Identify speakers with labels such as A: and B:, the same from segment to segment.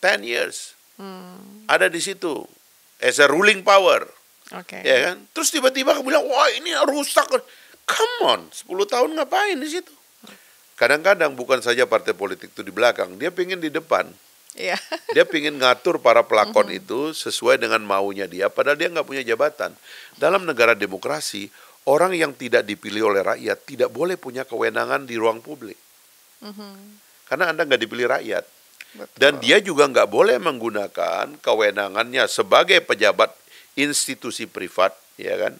A: 10 years. Ada di situ as a ruling power. Ya kan? Terus tiba-tiba kamu bilang, wah ini rusak. Come on, 10 tahun ngapain di situ? Kadang-kadang bukan saja partai politik itu di belakang, dia pingin di depan. Dia pingin ngatur para pelakon itu sesuai dengan maunya dia, padahal dia nggak punya jabatan. Dalam negara demokrasi, orang yang tidak dipilih oleh rakyat tidak boleh punya kewenangan di ruang publik. Karena Anda nggak dipilih rakyat.
B: Betul.
A: Dan dia juga nggak boleh menggunakan kewenangannya sebagai pejabat institusi privat, ya kan?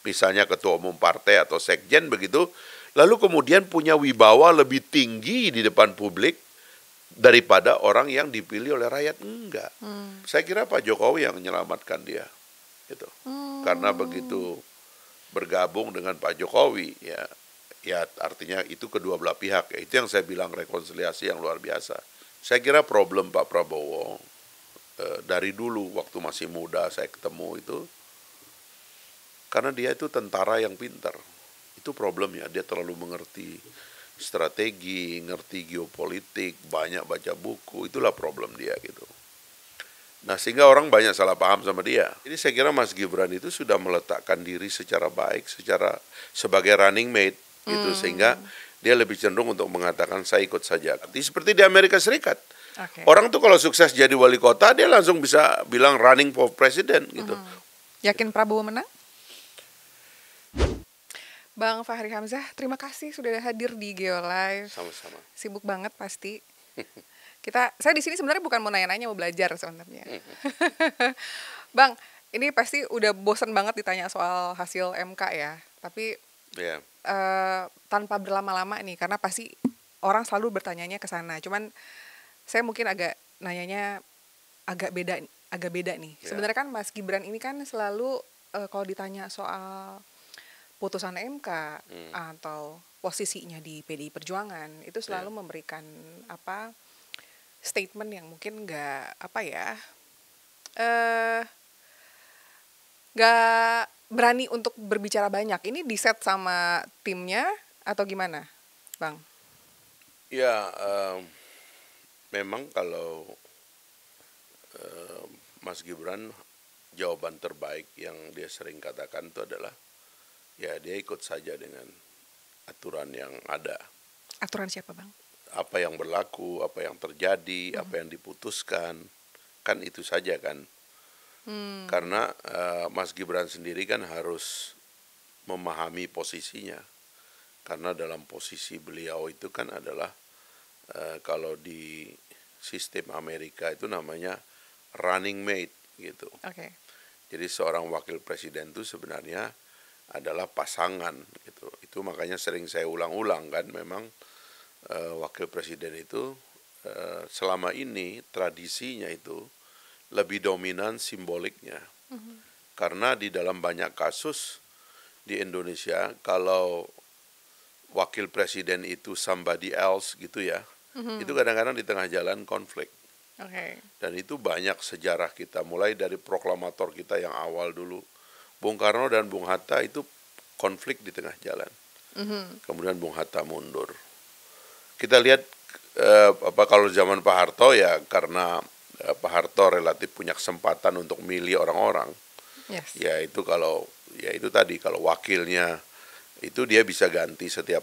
A: Misalnya ketua umum partai atau sekjen begitu, lalu kemudian punya wibawa lebih tinggi di depan publik daripada orang yang dipilih oleh rakyat. Enggak. Saya kira Pak Jokowi yang menyelamatkan dia. Gitu. Karena begitu bergabung dengan Pak Jokowi, ya artinya itu kedua belah pihak. Ya, itu yang saya bilang rekonsiliasi yang luar biasa. Saya kira problem Pak Prabowo dari dulu waktu masih muda saya ketemu itu, karena dia itu tentara yang pintar. Itu problemnya, dia terlalu mengerti strategi, ngerti geopolitik, banyak baca buku, itulah problem dia gitu. Nah sehingga orang banyak salah paham sama dia. Jadi saya kira Mas Gibran itu sudah meletakkan diri secara baik, sebagai running mate gitu, sehingga dia lebih cenderung untuk mengatakan saya ikut saja. Seperti di Amerika Serikat. Orang tuh kalau sukses jadi wali kota, dia langsung bisa bilang running for president gitu.
B: Yakin Prabowo menang? Bang Fahri Hamzah, terima kasih sudah hadir di Geolive.
A: Sama-sama.
B: Sibuk banget pasti. Saya di sini sebenarnya bukan mau nanya-nanya, mau belajar sebenarnya. Bang, ini pasti udah bosan banget ditanya soal hasil MK ya. Tapi tanpa berlama-lama nih, karena pasti orang selalu bertanyanya ke sana. Cuman saya mungkin nanyanya agak beda nih. Sebenarnya kan Mas Gibran ini kan selalu kalau ditanya soal putusan MK atau posisinya di PDI Perjuangan itu selalu memberikan statement yang mungkin nggak berani untuk berbicara banyak. Ini di-set sama timnya atau gimana, Bang?
A: Ya, memang kalau Mas Gibran, jawaban terbaik yang dia sering katakan itu adalah ya dia ikut saja dengan aturan yang ada.
B: Aturan siapa, Bang?
A: Apa yang berlaku, apa yang terjadi, apa yang diputuskan, kan itu saja kan. Karena Mas Gibran sendiri kan harus memahami posisinya. Karena dalam posisi beliau itu kan adalah kalau di sistem Amerika itu namanya running mate gitu. Jadi seorang wakil presiden itu sebenarnya adalah pasangan gitu. Itu makanya sering saya ulang-ulang kan, memang wakil presiden itu selama ini tradisinya itu lebih dominan simboliknya. Karena di dalam banyak kasus di Indonesia kalau wakil presiden itu somebody else gitu ya, itu kadang-kadang di tengah jalan konflik. Dan itu banyak sejarah kita, mulai dari proklamator kita yang awal dulu, Bung Karno dan Bung Hatta itu konflik di tengah jalan. Kemudian Bung Hatta mundur. Kita lihat kalau zaman Pak Harto ya karena Pak Harto relatif punya kesempatan untuk milih orang-orang. Ya itu tadi kalau wakilnya itu dia bisa ganti setiap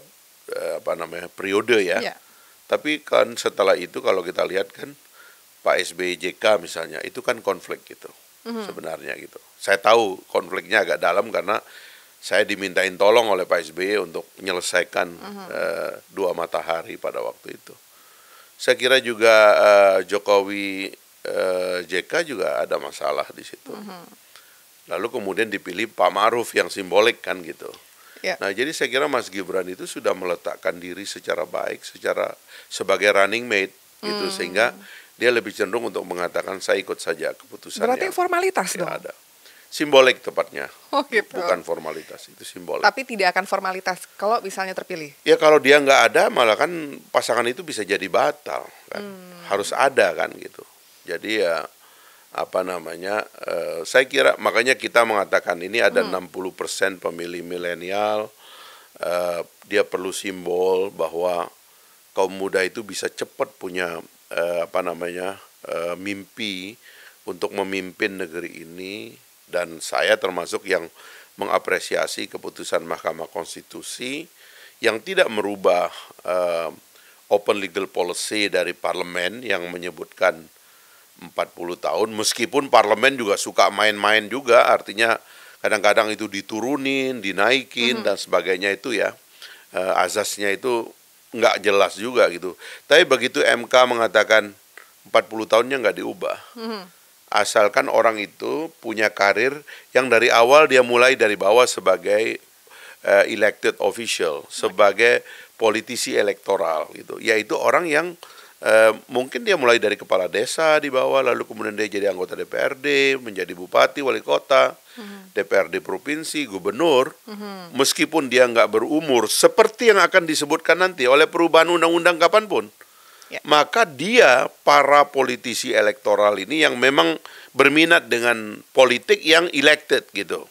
A: periode ya. Tapi kan setelah itu kalau kita lihat kan Pak SBY JK misalnya itu kan konflik gitu. Sebenarnya gitu. Saya tahu konfliknya agak dalam karena saya dimintain tolong oleh Pak SBY untuk menyelesaikan dua matahari pada waktu itu. Saya kira juga Jokowi JK juga ada masalah di situ. Lalu kemudian dipilih Pak Ma'ruf yang simbolik kan gitu. Nah jadi saya kira Mas Gibran itu sudah meletakkan diri secara baik, sebagai running mate gitu, sehingga dia lebih cenderung untuk mengatakan saya ikut saja keputusan.
B: Berarti formalitas dong?
A: Ada. Simbolik tepatnya.
B: Gitu.
A: Bukan formalitas, itu simbolik.
B: Tapi tidak akan formalitas kalau misalnya terpilih? Ya
A: kalau dia nggak ada malah kan pasangan itu bisa jadi batal kan. Harus ada kan gitu. Jadi ya saya kira makanya kita mengatakan ini ada 60% pemilih milenial, dia perlu simbol bahwa kaum muda itu bisa cepat punya mimpi untuk memimpin negeri ini, dan saya termasuk yang mengapresiasi keputusan Mahkamah Konstitusi yang tidak merubah open legal policy dari parlemen yang menyebutkan 40 tahun, meskipun parlemen juga suka main-main juga, artinya kadang-kadang itu diturunin, dinaikin, dan sebagainya itu ya, azasnya itu nggak jelas juga gitu. Tapi begitu MK mengatakan 40 tahunnya nggak diubah, asalkan orang itu punya karir yang dari awal dia mulai dari bawah sebagai elected official, sebagai politisi elektoral gitu, yaitu orang yang mungkin dia mulai dari kepala desa di bawah, lalu kemudian dia jadi anggota DPRD, menjadi bupati, wali kota, DPRD provinsi, gubernur, meskipun dia nggak berumur seperti yang akan disebutkan nanti oleh perubahan undang-undang kapanpun, maka dia, para politisi elektoral ini yang memang berminat dengan politik yang elected gitu,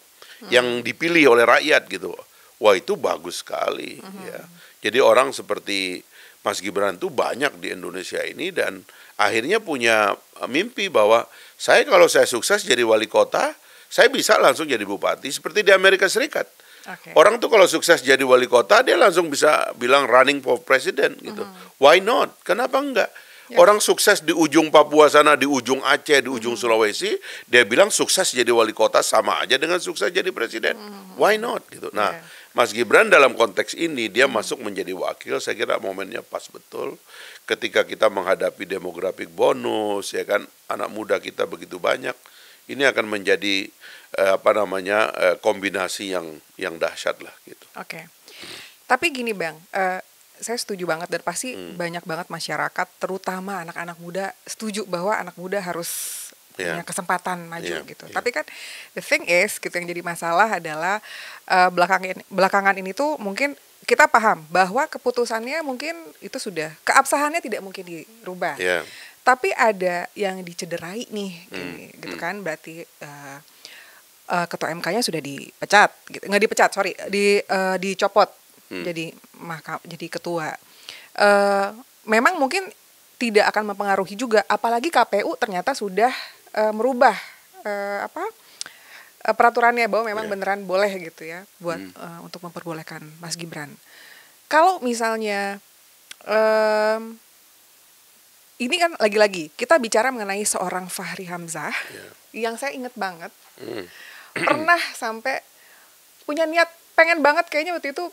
A: yang dipilih oleh rakyat gitu, wah itu bagus sekali ya. Jadi orang seperti Mas Gibran itu banyak di Indonesia ini, dan akhirnya punya mimpi bahwa kalau saya sukses jadi wali kota, saya bisa langsung jadi bupati seperti di Amerika Serikat. Orang tuh kalau sukses jadi wali kota, dia langsung bisa bilang running for president gitu. Why not? Kenapa enggak? Orang sukses di ujung Papua sana, di ujung Aceh, di ujung Sulawesi, dia bilang sukses jadi wali kota sama aja dengan sukses jadi presiden. Why not gitu. Nah, Mas Gibran dalam konteks ini dia masuk menjadi wakil, saya kira momennya pas betul ketika kita menghadapi demographic bonus, ya kan, anak muda kita begitu banyak. Ini akan menjadi kombinasi yang dahsyat lah gitu.
B: Tapi gini Bang, saya setuju banget, dan pasti banyak banget masyarakat, terutama anak-anak muda, setuju bahwa anak muda harus punya kesempatan maju gitu. Tapi kan the thing is gitu, yang jadi masalah adalah belakangan ini tuh mungkin kita paham bahwa keputusannya mungkin itu sudah, keabsahannya tidak mungkin dirubah. Tapi ada yang dicederai nih gitu kan, berarti ketua MK-nya sudah dipecat gitu. Nggak dipecat, sorry, dicopot jadi ketua. Memang mungkin tidak akan mempengaruhi juga, apalagi KPU ternyata sudah merubah peraturannya bahwa memang beneran boleh gitu ya buat untuk memperbolehkan Mas Gibran. Kalau misalnya ini kan lagi-lagi kita bicara mengenai seorang Fahri Hamzah yang saya inget banget pernah sampai punya niat pengen banget kayaknya waktu itu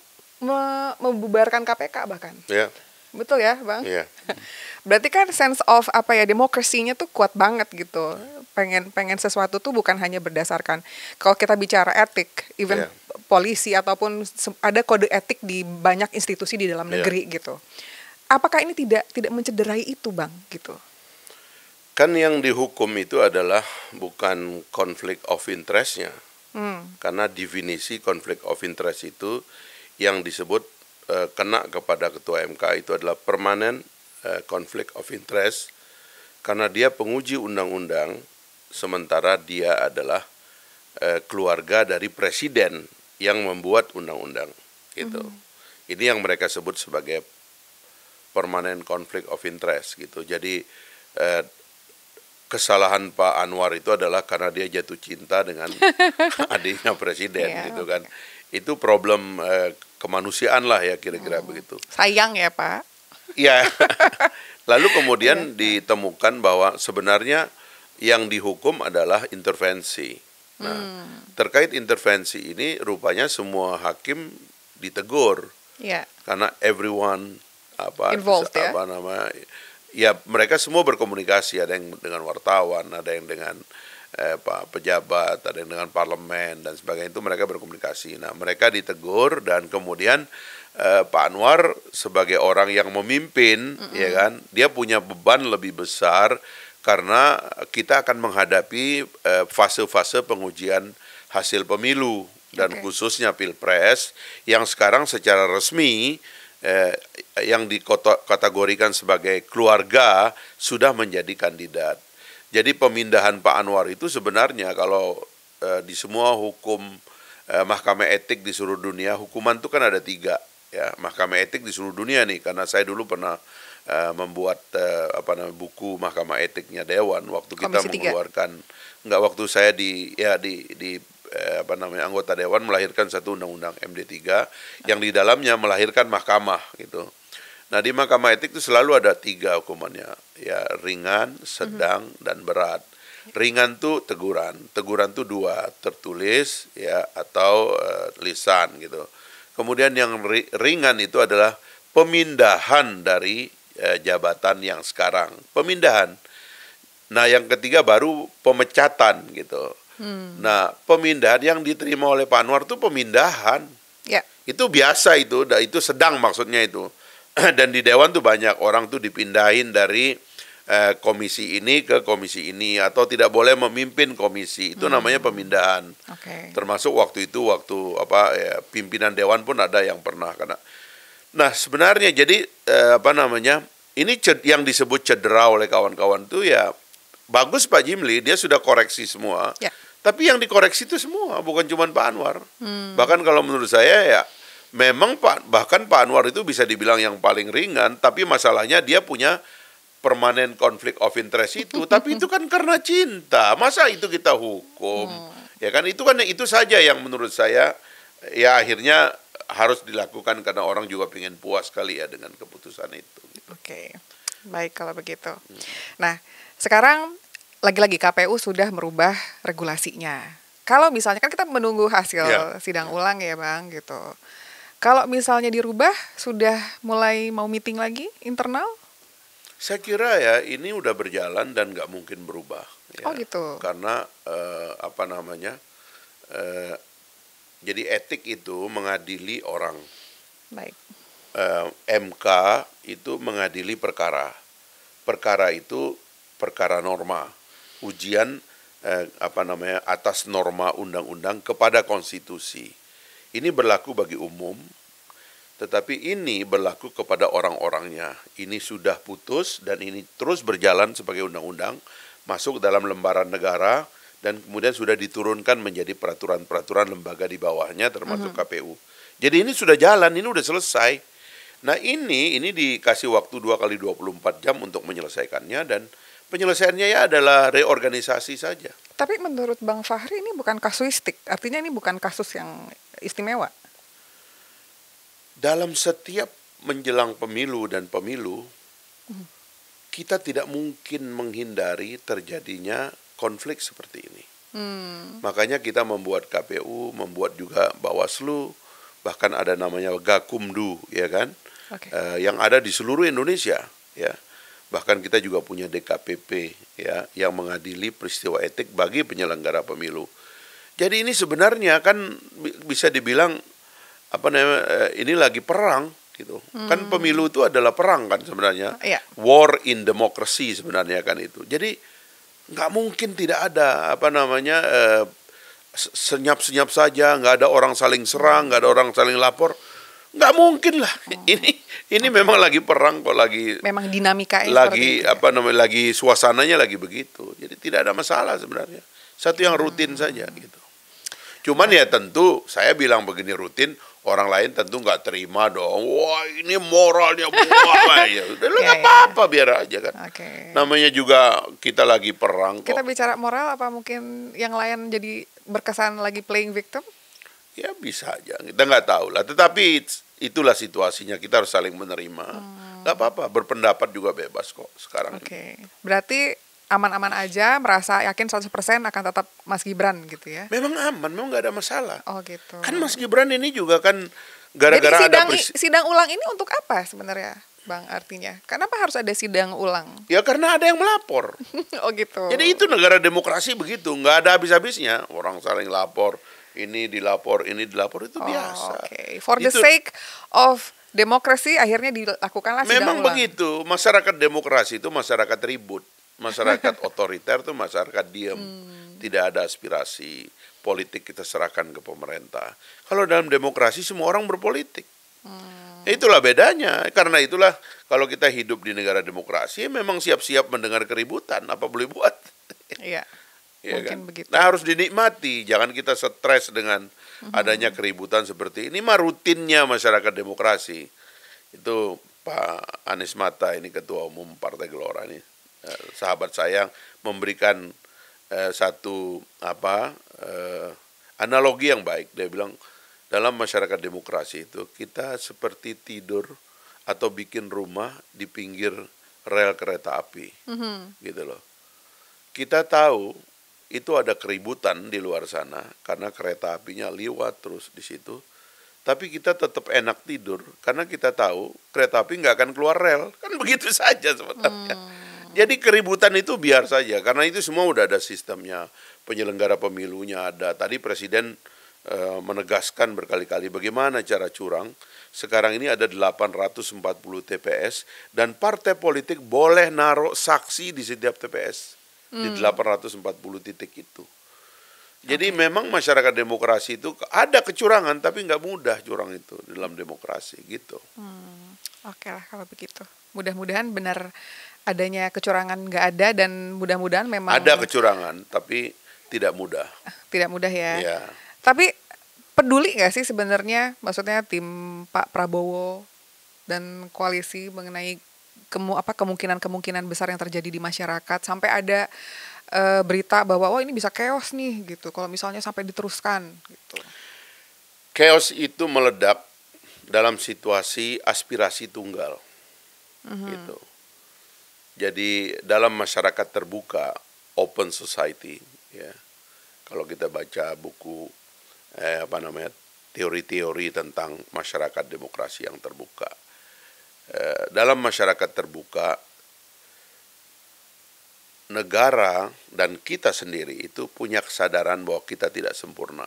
B: membubarkan KPK bahkan. Betul ya, Bang? Berarti kan sense of demokrasinya tuh kuat banget gitu. Pengen sesuatu tuh bukan hanya berdasarkan, kalau kita bicara etik, even polisi ataupun ada kode etik di banyak institusi di dalam negeri gitu. Apakah ini tidak mencederai itu, Bang, gitu?
A: Kan yang dihukum itu adalah bukan konflik of interest-nya. Karena definisi konflik of interest itu yang disebut kena kepada ketua MK itu adalah permanent conflict of interest, karena dia penguji undang-undang sementara dia adalah keluarga dari presiden yang membuat undang-undang gitu. Ini yang mereka sebut sebagai permanent conflict of interest gitu. Jadi kesalahan Pak Anwar itu adalah karena dia jatuh cinta dengan adiknya presiden gitu kan. Itu problem kemanusiaan lah ya, kira-kira begitu.
B: Sayang ya Pak.
A: Ya. Lalu kemudian ditemukan bahwa sebenarnya yang dihukum adalah intervensi. Nah, terkait intervensi ini rupanya semua hakim ditegur. Karena everyone
B: involved,
A: mereka semua berkomunikasi, ada yang dengan wartawan, ada yang dengan pejabat, ada yang dengan parlemen dan sebagainya, itu mereka berkomunikasi. Nah, mereka ditegur dan kemudian Pak Anwar sebagai orang yang memimpin, ya kan, dia punya beban lebih besar karena kita akan menghadapi fase-fase pengujian hasil pemilu dan khususnya Pilpres yang sekarang secara resmi yang dikategorikan sebagai keluarga sudah menjadi kandidat. Jadi pemindahan Pak Anwar itu sebenarnya kalau di semua hukum mahkamah etik di seluruh dunia, hukuman itu kan ada 3 ya, mahkamah etik di seluruh dunia nih, karena saya dulu pernah membuat buku Mahkamah Etiknya Dewan waktu kita
B: Komisi 3.
A: mengeluarkan waktu saya di anggota Dewan melahirkan satu undang-undang MD3 yang di dalamnya melahirkan mahkamah gitu. Nah, di Mahkamah Etik itu selalu ada 3 hukumannya, ya ringan, sedang, dan berat. Ringan tuh teguran tuh 2, tertulis ya atau lisan gitu. Kemudian yang ringan itu adalah pemindahan dari jabatan yang sekarang, pemindahan. Nah, yang ketiga baru pemecatan gitu. Nah, pemindahan yang diterima oleh Pak Anwar itu pemindahan.
B: Ya.
A: Itu biasa itu sedang maksudnya itu. Dan di Dewan tuh banyak orang tuh dipindahin dari komisi ini ke komisi ini atau tidak boleh memimpin komisi. Itu namanya pemindahan.
B: Okay.
A: Termasuk waktu pimpinan Dewan pun ada yang pernah kena. Nah, sebenarnya jadi ini yang disebut cedera oleh kawan-kawan tuh ya bagus Pak Jimli, dia sudah koreksi semua.
B: Ya.
A: Tapi yang dikoreksi itu semua, bukan cuma Pak Anwar. Bahkan kalau menurut saya ya memang bahkan Pak Anwar itu bisa dibilang yang paling ringan, tapi masalahnya dia punya permanent conflict of interest itu. Tapi itu kan karena cinta, masa itu kita hukum? Ya kan itu saja yang menurut saya ya akhirnya harus dilakukan karena orang juga pengen puas kali ya dengan keputusan itu.
B: Oke, baik kalau begitu. Nah, sekarang lagi-lagi KPU sudah merubah regulasinya. Kalau misalnya kan kita menunggu hasil sidang ulang ya Bang gitu. Kalau misalnya dirubah, sudah mulai mau meeting lagi internal?
A: Saya kira ya ini udah berjalan dan nggak mungkin berubah. Ya.
B: Oh gitu.
A: Karena jadi etik itu mengadili orang.
B: Baik.
A: MK itu mengadili perkara. Perkara itu perkara norma. Ujian atas norma undang-undang kepada konstitusi. Ini berlaku bagi umum, tetapi ini berlaku kepada orang-orangnya. Ini sudah putus dan ini terus berjalan sebagai undang-undang, masuk dalam lembaran negara, dan kemudian sudah diturunkan menjadi peraturan-peraturan lembaga di bawahnya, termasuk KPU. Jadi ini sudah jalan, ini sudah selesai. Nah ini dikasih waktu 2 kali 24 jam untuk menyelesaikannya, dan penyelesaiannya ya adalah reorganisasi saja.
B: Tapi menurut Bang Fahri ini bukan kasuistik, artinya ini bukan kasus yang istimewa.
A: Dalam setiap menjelang pemilu dan pemilu, kita tidak mungkin menghindari terjadinya konflik seperti ini. Makanya kita membuat KPU, membuat juga Bawaslu, bahkan ada namanya Gakumdu, ya kan, yang ada di seluruh Indonesia, ya. Bahkan kita juga punya DKPP, ya, yang mengadili peristiwa etik bagi penyelenggara pemilu. Jadi ini sebenarnya kan bisa dibilang ini lagi perang gitu. Kan pemilu itu adalah perang kan sebenarnya. War in democracy sebenarnya kan itu. Jadi nggak mungkin tidak ada senyap-senyap saja, nggak ada orang saling serang, nggak ada orang saling lapor. Nggak mungkin lah. Ini memang lagi perang kok, lagi
B: memang dinamikanya
A: lagi lagi suasananya lagi begitu. Jadi tidak ada masalah sebenarnya. Satu yang rutin saja gitu. Cuman ya tentu saya bilang begini rutin, orang lain tentu nggak terima dong. Wah ini moralnya buah ya. Udah nggak apa-apa biar aja kan. Namanya juga kita lagi perang kok.
B: Kita bicara moral apa mungkin yang lain jadi berkesan lagi playing victim?
A: Ya bisa aja, kita nggak tahu lah. Tetapi itulah situasinya, kita harus saling menerima. Nggak apa-apa, berpendapat juga bebas kok sekarang.
B: Berarti aman-aman aja, merasa yakin 100% akan tetap Mas Gibran gitu ya?
A: Memang aman, memang nggak ada masalah.
B: Oh gitu.
A: Kan Mas Gibran ini juga kan gara-gara
B: jadi sidang ulang ini untuk apa sebenarnya Bang artinya? Kenapa harus ada sidang ulang?
A: Ya karena ada yang melapor.
B: Oh gitu.
A: Jadi itu negara demokrasi begitu, nggak ada habis-habisnya. Orang saling lapor, ini dilapor itu biasa.
B: For the sake of demokrasi akhirnya dilakukanlah sidang
A: memang
B: ulang.
A: Begitu, masyarakat demokrasi itu masyarakat ribut. Masyarakat otoriter itu masyarakat diam, tidak ada aspirasi politik, kita serahkan ke pemerintah. Kalau dalam demokrasi semua orang berpolitik. Itulah bedanya. Karena itulah kalau kita hidup di negara demokrasi memang siap-siap mendengar keributan, apa boleh buat.
B: Iya.
A: Ya
B: mungkin
A: kan?
B: begitu.
A: Nah harus dinikmati, jangan kita stres dengan adanya keributan seperti ini. Mah rutinnya masyarakat demokrasi. Itu Pak Anies Mata ini Ketua Umum Partai Gelora ini, sahabat saya, memberikan satu analogi yang baik. Dia bilang dalam masyarakat demokrasi itu kita seperti tidur atau bikin rumah di pinggir rel kereta api, gitu loh. Kita tahu itu ada keributan di luar sana karena kereta apinya liwat terus di situ. Tapi kita tetap enak tidur karena kita tahu kereta api nggak akan keluar rel. Kan begitu saja sebenarnya. Jadi keributan itu biar saja karena itu semua udah ada sistemnya. Penyelenggara pemilunya ada. Tadi Presiden menegaskan berkali-kali bagaimana cara curang. Sekarang ini ada 840 TPS dan partai politik boleh naruh saksi di setiap TPS. Di 840 titik itu. Jadi memang masyarakat demokrasi itu ada kecurangan tapi nggak mudah curang itu dalam demokrasi gitu.
B: Oke lah kalau begitu. Mudah-mudahan benar adanya kecurangan nggak ada dan mudah-mudahan memang
A: ada kecurangan tapi tidak mudah.
B: Tidak mudah ya.
A: Ya.
B: Tapi peduli nggak sih sebenarnya, maksudnya tim Pak Prabowo dan koalisi mengenai kemungkinan-kemungkinan besar yang terjadi di masyarakat sampai ada berita bahwa ini bisa chaos nih gitu kalau misalnya sampai diteruskan gitu.
A: Chaos itu meledak dalam situasi aspirasi tunggal. Gitu. Jadi dalam masyarakat terbuka, open society ya. Kalau kita baca buku teori-teori tentang masyarakat demokrasi yang terbuka. Dalam masyarakat terbuka negara dan kita sendiri itu punya kesadaran bahwa kita tidak sempurna.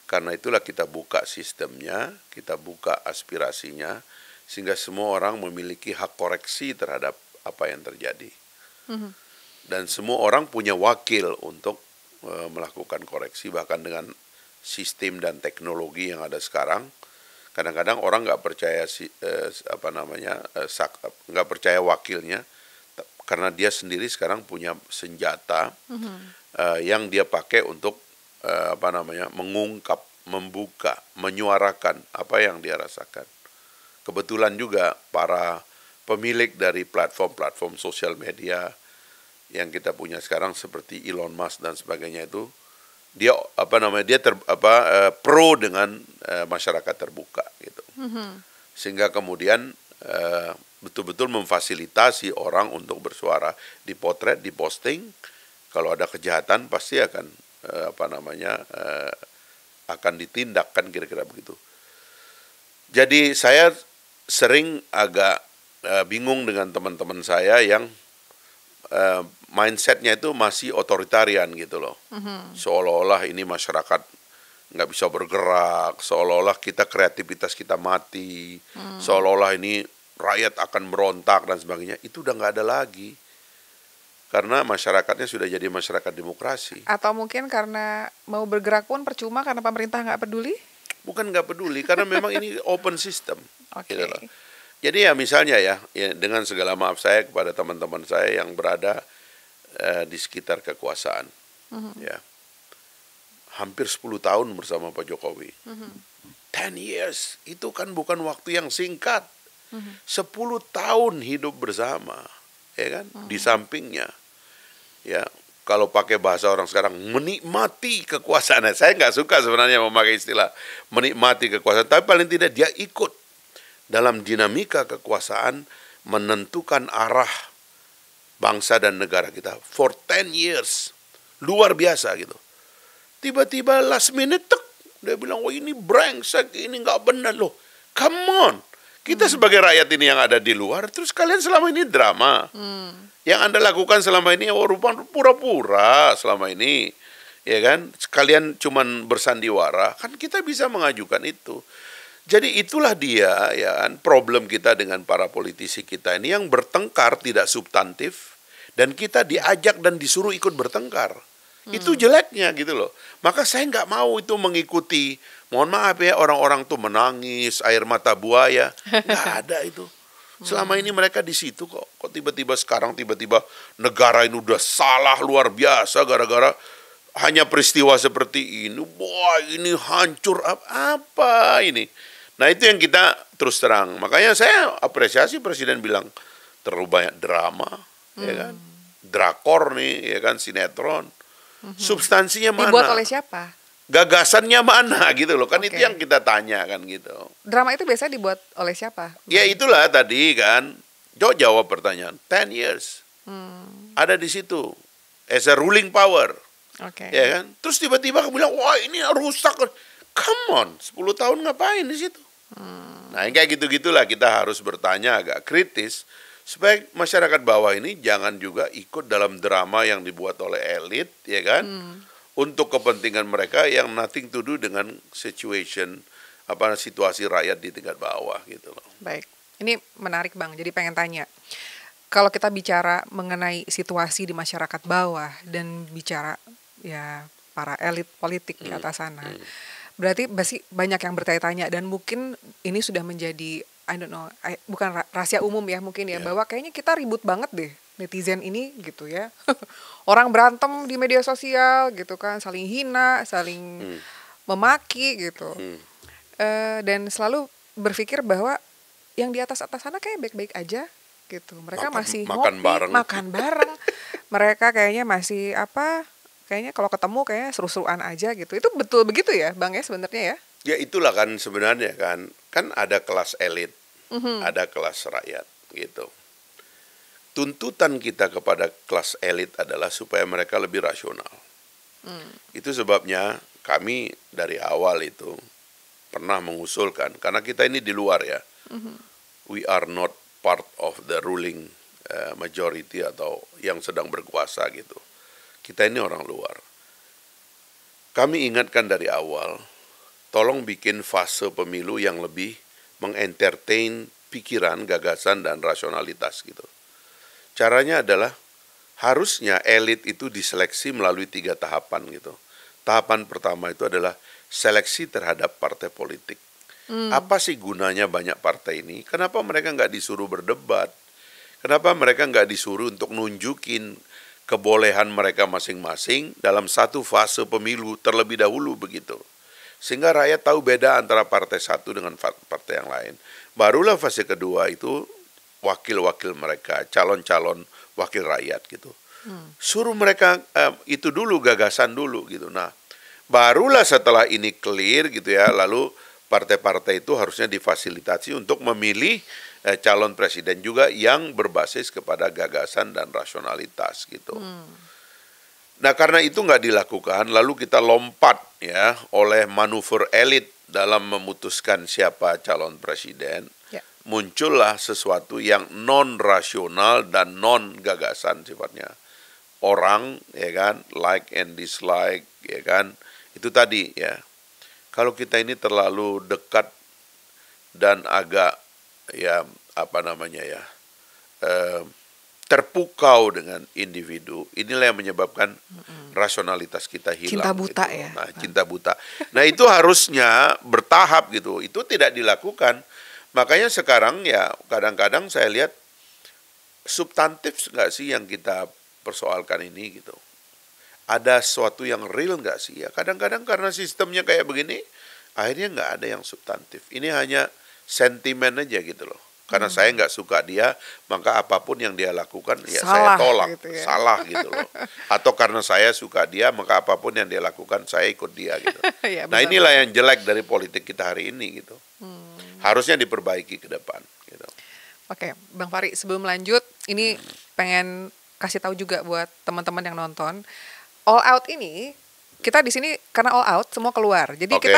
A: Karena itulah kita buka sistemnya, kita buka aspirasinya, sehingga semua orang memiliki hak koreksi terhadap apa yang terjadi. Dan semua orang punya wakil untuk melakukan koreksi, bahkan dengan sistem dan teknologi yang ada sekarang. Kadang-kadang orang nggak percaya nggak percaya wakilnya. Karena dia sendiri sekarang punya senjata yang dia pakai untuk mengungkap, membuka, menyuarakan apa yang dia rasakan. Kebetulan juga para pemilik dari platform-platform sosial media yang kita punya sekarang seperti Elon Musk dan sebagainya itu, dia pro dengan masyarakat terbuka gitu. Sehingga kemudian betul-betul memfasilitasi orang untuk bersuara, dipotret, diposting. Kalau ada kejahatan pasti akan akan ditindak, kan kira-kira begitu. Jadi saya sering agak bingung dengan teman-teman saya yang mindsetnya itu masih otoritarian gitu loh. Seolah-olah ini masyarakat nggak bisa bergerak, seolah-olah kreativitas kita mati, seolah-olah ini rakyat akan berontak dan sebagainya. Itu udah nggak ada lagi. Karena masyarakatnya sudah jadi masyarakat demokrasi.
B: Atau mungkin karena mau bergerak pun percuma karena pemerintah nggak peduli?
A: Bukan nggak peduli, karena memang ini open system.
B: Okay.
A: Gitu loh. Jadi ya misalnya ya dengan segala maaf saya kepada teman-teman saya yang berada di sekitar kekuasaan. Ya. Hampir 10 tahun bersama Pak Jokowi. 10 years, itu kan bukan waktu yang singkat. 10 tahun hidup bersama, ya kan, di sampingnya, ya. Kalau pakai bahasa orang sekarang, menikmati kekuasaan. Saya nggak suka sebenarnya memakai istilah menikmati kekuasaan, tapi paling tidak dia ikut dalam dinamika kekuasaan menentukan arah bangsa dan negara kita for 10 years, luar biasa gitu. Tiba-tiba last minute, dia bilang, oh ini brengsek, ini nggak benar loh. Come on. Kita sebagai rakyat ini yang ada di luar, terus kalian selama ini drama. Yang Anda lakukan selama ini, rupanya pura-pura selama ini. Ya kan? Kalian cuman bersandiwara. Kan kita bisa mengajukan itu. Jadi itulah dia, ya kan, problem kita dengan para politisi kita ini yang bertengkar tidak substantif. Dan kita diajak dan disuruh ikut bertengkar. Itu jeleknya gitu loh. Maka saya nggak mau itu mengikuti. Mohon maaf ya, orang-orang tuh menangis, air mata buaya. Nggak ada itu. Selama ini mereka di situ kok. Kok tiba-tiba sekarang negara ini udah salah luar biasa gara-gara hanya peristiwa seperti ini. Wah, ini hancur apa ini. Nah itu yang kita terus terang. Makanya saya apresiasi Presiden bilang terlalu banyak drama, ya kan? Drakor nih, ya kan? Sinetron. Substansinya mana?
B: Dibuat oleh siapa?
A: Gagasannya mana gitu loh. Kan itu
B: Oke.
A: yang kita tanya kan gitu.
B: Drama itu biasanya dibuat oleh siapa?
A: Ya itulah tadi kan. Jawab pertanyaan. 10 years. Ada di situ. As a ruling power.
B: Oke.
A: Ya kan? Terus tiba-tiba kamu bilang, wah ini rusak. Come on, 10 tahun ngapain di situ? Nah, yang kayak gitu-gitulah kita harus bertanya agak kritis supaya masyarakat bawah ini jangan juga ikut dalam drama yang dibuat oleh elit, ya kan? Untuk kepentingan mereka yang nothing to do dengan situasi rakyat di tingkat bawah gitu loh.
B: Baik. Ini menarik Bang, jadi pengen tanya. Kalau kita bicara mengenai situasi di masyarakat bawah dan bicara ya para elit politik di atas sana, berarti pasti banyak yang bertanya-tanya dan mungkin ini sudah menjadi I don't know, bukan rahasia umum ya mungkin ya, bahwa kayaknya kita ribut banget deh netizen ini gitu ya. Orang berantem di media sosial gitu kan, saling hina, saling memaki gitu. Dan selalu berpikir bahwa yang di atas-atas sana kayak baik-baik aja gitu. Mereka masih
A: makan
B: ngopi,
A: bareng.
B: makan bareng. Mereka kayaknya masih kayaknya kalau ketemu kayaknya seru-seruan aja gitu. Itu betul begitu ya Bang ya sebenarnya ya?
A: Ya itulah kan sebenarnya kan ada kelas elit, ada kelas rakyat gitu. Tuntutan kita kepada kelas elit adalah supaya mereka lebih rasional. Itu sebabnya kami dari awal itu pernah mengusulkan, karena kita ini di luar ya, we are not part of the ruling majority atau yang sedang berkuasa gitu. Kita ini orang luar. Kami ingatkan dari awal, tolong bikin fase pemilu yang lebih mengentertain pikiran, gagasan, dan rasionalitas gitu. Caranya adalah harusnya elit itu diseleksi melalui 3 tahapan gitu. Tahapan pertama itu adalah seleksi terhadap partai politik. Apa sih gunanya banyak partai ini? Kenapa mereka nggak disuruh berdebat? Kenapa mereka nggak disuruh untuk nunjukin kebolehan mereka masing-masing dalam satu fase pemilu terlebih dahulu begitu? Sehingga rakyat tahu beda antara partai satu dengan partai yang lain. Barulah fase kedua itu wakil-wakil mereka, calon-calon wakil rakyat gitu. Suruh mereka itu dulu, gagasan dulu gitu. Nah, barulah setelah ini clear gitu ya, lalu partai-partai itu harusnya difasilitasi untuk memilih calon presiden juga yang berbasis kepada gagasan dan rasionalitas gitu. Nah, karena itu nggak dilakukan, lalu kita lompat ya oleh manuver elit dalam memutuskan siapa calon presiden. Muncullah sesuatu yang non-rasional dan non-gagasan sifatnya. Orang, ya kan, like and dislike, ya kan, itu tadi ya. Kalau kita ini terlalu dekat dan agak, ya, terpukau dengan individu, inilah yang menyebabkan rasionalitas kita hilang.
B: Cinta buta
A: gitu.
B: ya.
A: Nah, cinta buta. Nah, itu harusnya bertahap gitu. Itu tidak dilakukan. Makanya sekarang ya kadang-kadang saya lihat substantif nggak sih yang kita persoalkan ini gitu. Ada sesuatu yang real nggak sih ya. Kadang-kadang karena sistemnya kayak begini, akhirnya nggak ada yang substantif. Ini hanya sentimen aja gitu loh. Karena saya nggak suka dia, maka apapun yang dia lakukan ya saya
B: Salah
A: tolak.
B: gitu ya.
A: Salah gitu loh. Atau karena saya suka dia, maka apapun yang dia lakukan saya ikut dia gitu.
B: Ya,
A: Nah
B: benar.
A: inilah yang jelek dari politik kita hari ini gitu. Harusnya diperbaiki ke depan gitu.
B: Oke, Bang Fahri, sebelum lanjut, ini pengen kasih tahu juga buat teman-teman yang nonton. All Out ini, kita di sini karena all out semua keluar. Jadi
A: Oke.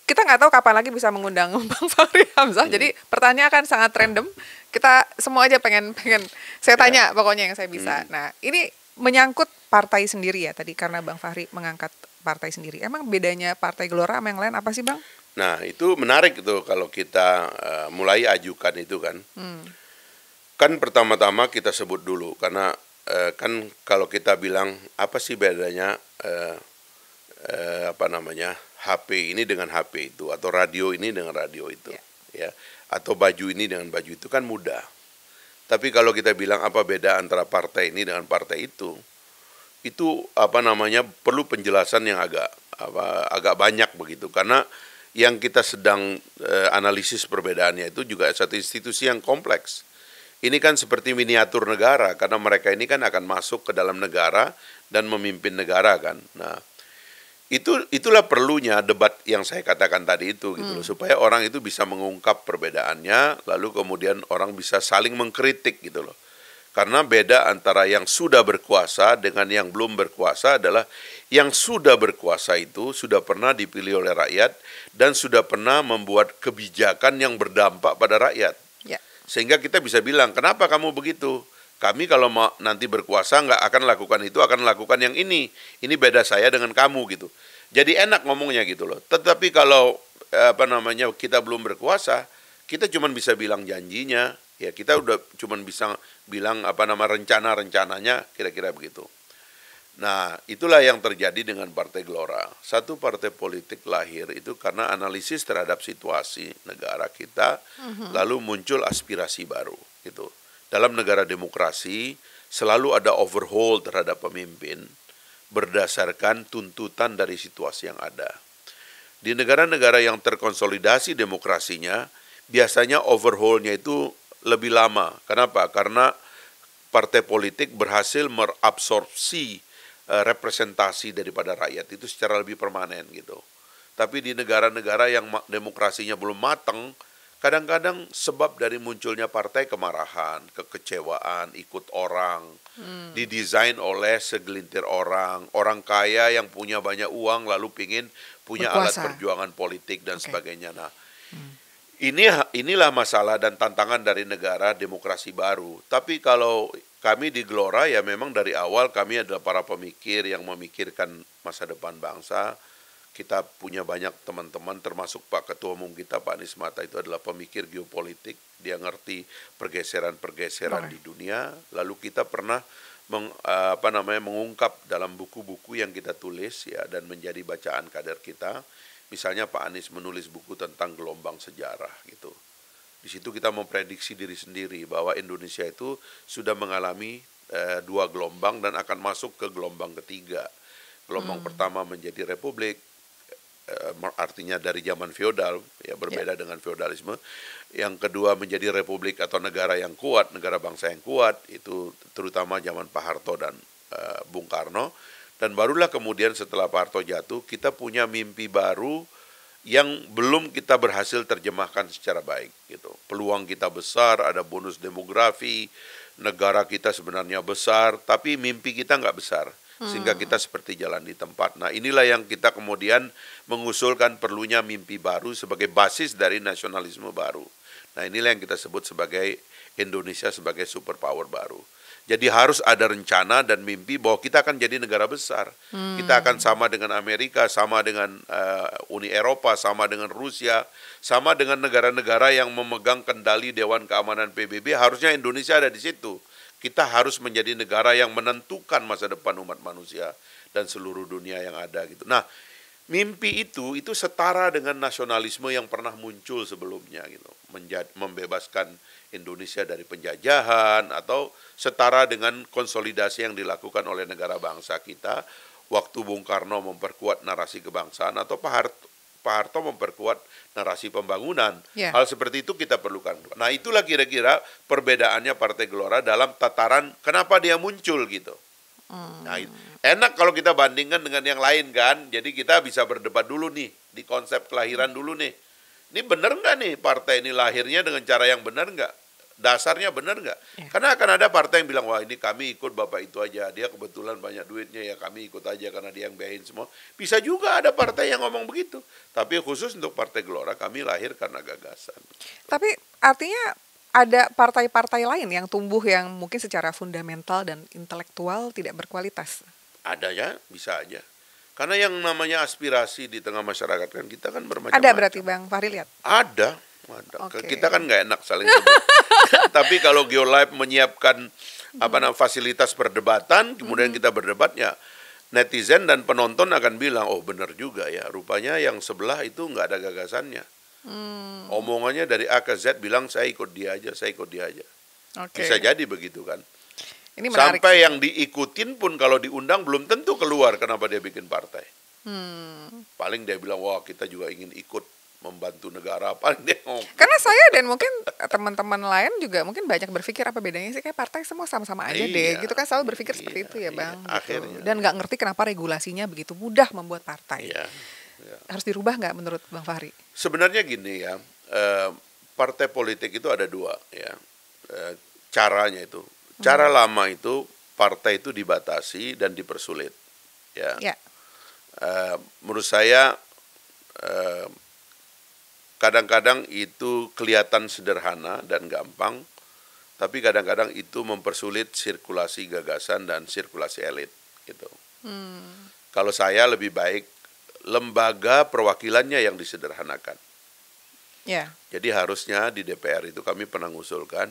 B: kita nggak tahu kapan lagi bisa mengundang Bang Fahri Hamzah. Jadi pertanyaan akan sangat random. Kita semua aja pengen saya tanya pokoknya yang saya bisa. Nah, ini menyangkut partai sendiri ya tadi karena Bang Fahri mengangkat partai sendiri. Emang bedanya Partai Gelora sama yang lain apa sih, Bang?
A: Nah itu menarik itu kalau kita mulai ajukan itu kan. Kan pertama-tama kita sebut dulu karena kan kalau kita bilang apa sih bedanya HP ini dengan HP itu atau radio ini dengan radio itu ya atau baju ini dengan baju itu kan mudah. Tapi kalau kita bilang apa beda antara partai ini dengan partai itu perlu penjelasan yang agak banyak begitu karena yang kita sedang analisis perbedaannya itu juga satu institusi yang kompleks. Ini kan seperti miniatur negara, karena mereka ini kan akan masuk ke dalam negara dan memimpin negara kan. Nah, itulah perlunya debat yang saya katakan tadi itu gitu loh, supaya orang itu bisa mengungkap perbedaannya, lalu kemudian orang bisa saling mengkritik gitu loh. Karena beda antara yang sudah berkuasa dengan yang belum berkuasa adalah yang sudah berkuasa itu sudah pernah dipilih oleh rakyat dan sudah pernah membuat kebijakan yang berdampak pada rakyat.
B: Ya.
A: Sehingga kita bisa bilang, kenapa kamu begitu? Kami kalau mau nanti berkuasa nggak akan lakukan itu, akan lakukan yang ini. Ini beda saya dengan kamu gitu. Jadi enak ngomongnya gitu loh. Tetapi kalau kita belum berkuasa, kita cuma bisa bilang janjinya. Ya kita udah cuma bisa bilang rencana-rencananya, kira-kira begitu. Nah, itulah yang terjadi dengan Partai Gelora. Satu partai politik lahir itu karena analisis terhadap situasi negara kita, lalu muncul aspirasi baru. Gitu. Dalam negara demokrasi, selalu ada overhaul terhadap pemimpin berdasarkan tuntutan dari situasi yang ada. Di negara-negara yang terkonsolidasi demokrasinya, biasanya overhaulnya itu lebih lama. Kenapa? Karena partai politik berhasil merabsorpsi representasi daripada rakyat itu secara lebih permanen gitu. Tapi di negara-negara yang demokrasinya belum matang, kadang-kadang sebab dari munculnya partai kemarahan, kekecewaan, ikut orang, didesain oleh segelintir orang kaya yang punya banyak uang lalu pingin punya alat perjuangan politik dan sebagainya. Nah, inilah masalah dan tantangan dari negara demokrasi baru. Tapi kalau kami di Gelora ya memang dari awal kami adalah para pemikir yang memikirkan masa depan bangsa. Kita punya banyak teman-teman termasuk Pak Ketua Umum kita Pak Anies Mata itu adalah pemikir geopolitik. Dia ngerti pergeseran-pergeseran di dunia. Lalu kita pernah mengungkap dalam buku-buku yang kita tulis ya dan menjadi bacaan kader kita. Misalnya Pak Anies menulis buku tentang gelombang sejarah gitu. Di situ kita memprediksi diri sendiri bahwa Indonesia itu sudah mengalami 2 gelombang dan akan masuk ke gelombang ketiga. Gelombang pertama menjadi republik, artinya dari zaman feodal, ya berbeda dengan feodalisme. Yang kedua menjadi republik atau negara yang kuat, negara bangsa yang kuat, itu terutama zaman Pak Harto dan Bung Karno. Dan barulah kemudian setelah Pak Harto jatuh, kita punya mimpi baru yang belum kita berhasil terjemahkan secara baik gitu. Peluang kita besar, ada bonus demografi, negara kita sebenarnya besar, tapi mimpi kita nggak besar. Sehingga kita seperti jalan di tempat. Nah, inilah yang kita kemudian mengusulkan perlunya mimpi baru sebagai basis dari nasionalisme baru. Nah, inilah yang kita sebut sebagai Indonesia sebagai superpower baru. Jadi harus ada rencana dan mimpi bahwa kita akan jadi negara besar. Kita akan sama dengan Amerika, sama dengan Uni Eropa, sama dengan Rusia, sama dengan negara-negara yang memegang kendali Dewan Keamanan PBB. Harusnya Indonesia ada di situ. Kita harus menjadi negara yang menentukan masa depan umat manusia dan seluruh dunia yang ada gitu. Nah, mimpi itu setara dengan nasionalisme yang pernah muncul sebelumnya gitu. Membebaskan Indonesia dari penjajahan atau setara dengan konsolidasi yang dilakukan oleh negara bangsa kita waktu Bung Karno memperkuat narasi kebangsaan atau Pak Harto memperkuat narasi pembangunan. Hal seperti itu kita perlukan. Nah, itulah kira-kira perbedaannya Partai Gelora dalam tataran kenapa dia muncul gitu. Nah, enak kalau kita bandingkan dengan yang lain kan. Jadi kita bisa berdebat dulu nih di konsep kelahiran dulu nih. Ini benar nggak nih partai ini lahirnya dengan cara yang benar nggak? Dasarnya benar nggak? Karena akan ada partai yang bilang, wah ini kami ikut bapak itu aja, dia kebetulan banyak duitnya ya kami ikut aja karena dia yang biayain semua. Bisa juga ada partai yang ngomong begitu. Tapi khusus untuk Partai Gelora kami lahir karena gagasan.
B: Tapi artinya ada partai-partai lain yang tumbuh yang mungkin secara fundamental dan intelektual tidak berkualitas?
A: Ada ya, bisa aja. Karena yang namanya aspirasi di tengah masyarakat kan kita kan bermacam-macam.
B: Ada berarti Bang Fahri lihat?
A: Ada. Kita kan nggak enak saling sebut. Tapi kalau Geolive menyiapkan fasilitas perdebatan, kemudian kita berdebatnya, netizen dan penonton akan bilang, oh benar juga ya, rupanya yang sebelah itu nggak ada gagasannya. Omongannya dari A ke Z bilang saya ikut dia aja. Bisa jadi begitu kan.
B: Ini menarik.
A: Sampai yang diikutin pun kalau diundang belum tentu keluar kenapa dia bikin partai. Paling dia bilang, wah kita juga ingin ikut membantu negara apa dia ngomong.
B: Karena saya dan mungkin teman-teman lain juga mungkin banyak berpikir apa bedanya sih, kayak partai semua sama-sama aja deh, gitu kan, selalu berpikir seperti itu ya Bang. Gitu.
A: Akhirnya.
B: Dan nggak ngerti kenapa regulasinya begitu mudah membuat partai.
A: Iya.
B: Harus dirubah nggak menurut Bang Fahri?
A: Sebenarnya gini ya, partai politik itu ada dua ya, caranya itu. Cara lama itu partai itu dibatasi dan dipersulit. Ya.
B: Ya.
A: Menurut saya kadang-kadang itu kelihatan sederhana dan gampang, tapi kadang-kadang itu mempersulit sirkulasi gagasan dan sirkulasi elit gitu. Kalau saya lebih baik lembaga perwakilannya yang disederhanakan.
B: Ya.
A: Jadi harusnya di DPR itu kami pernah mengusulkan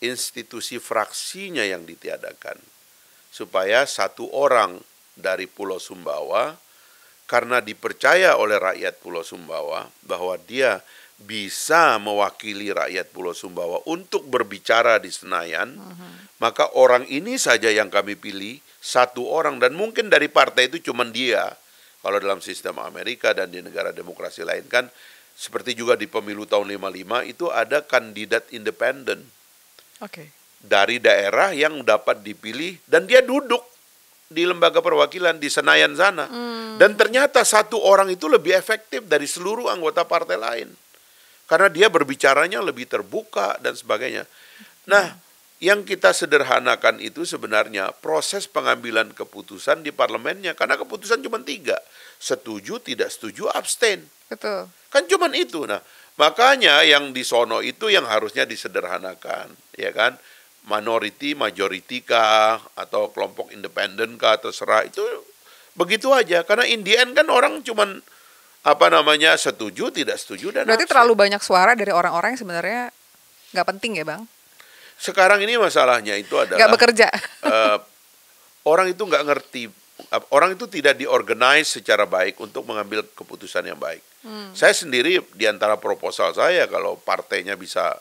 A: institusi fraksinya yang ditiadakan, supaya satu orang dari Pulau Sumbawa, karena dipercaya oleh rakyat Pulau Sumbawa bahwa dia bisa mewakili rakyat Pulau Sumbawa untuk berbicara di Senayan, maka orang ini saja yang kami pilih, satu orang, dan mungkin dari partai itu cuma dia. Kalau dalam sistem Amerika dan di negara demokrasi lain kan, seperti juga di pemilu tahun 55 itu ada kandidat independen dari daerah yang dapat dipilih, dan dia duduk di lembaga perwakilan di Senayan sana. Dan ternyata satu orang itu lebih efektif dari seluruh anggota partai lain. Karena dia berbicaranya lebih terbuka dan sebagainya. Nah, yang kita sederhanakan itu sebenarnya proses pengambilan keputusan di parlemennya. Karena keputusan cuma 3. Setuju, tidak setuju, abstain.
B: Betul.
A: Kan cuma itu. Nah, makanya yang di sono itu yang harusnya disederhanakan. Ya kan? Minority, majority kah, atau kelompok independen kah, terserah, itu begitu aja. Karena in the end kan orang cuman setuju, tidak setuju, dan
B: berarti terlalu banyak suara dari orang-orang yang sebenarnya nggak penting ya Bang?
A: Sekarang ini masalahnya itu adalah
B: nggak bekerja.
A: Orang itu nggak ngerti, orang itu tidak diorganize secara baik untuk mengambil keputusan yang baik. Saya sendiri di antara proposal saya, kalau partainya bisa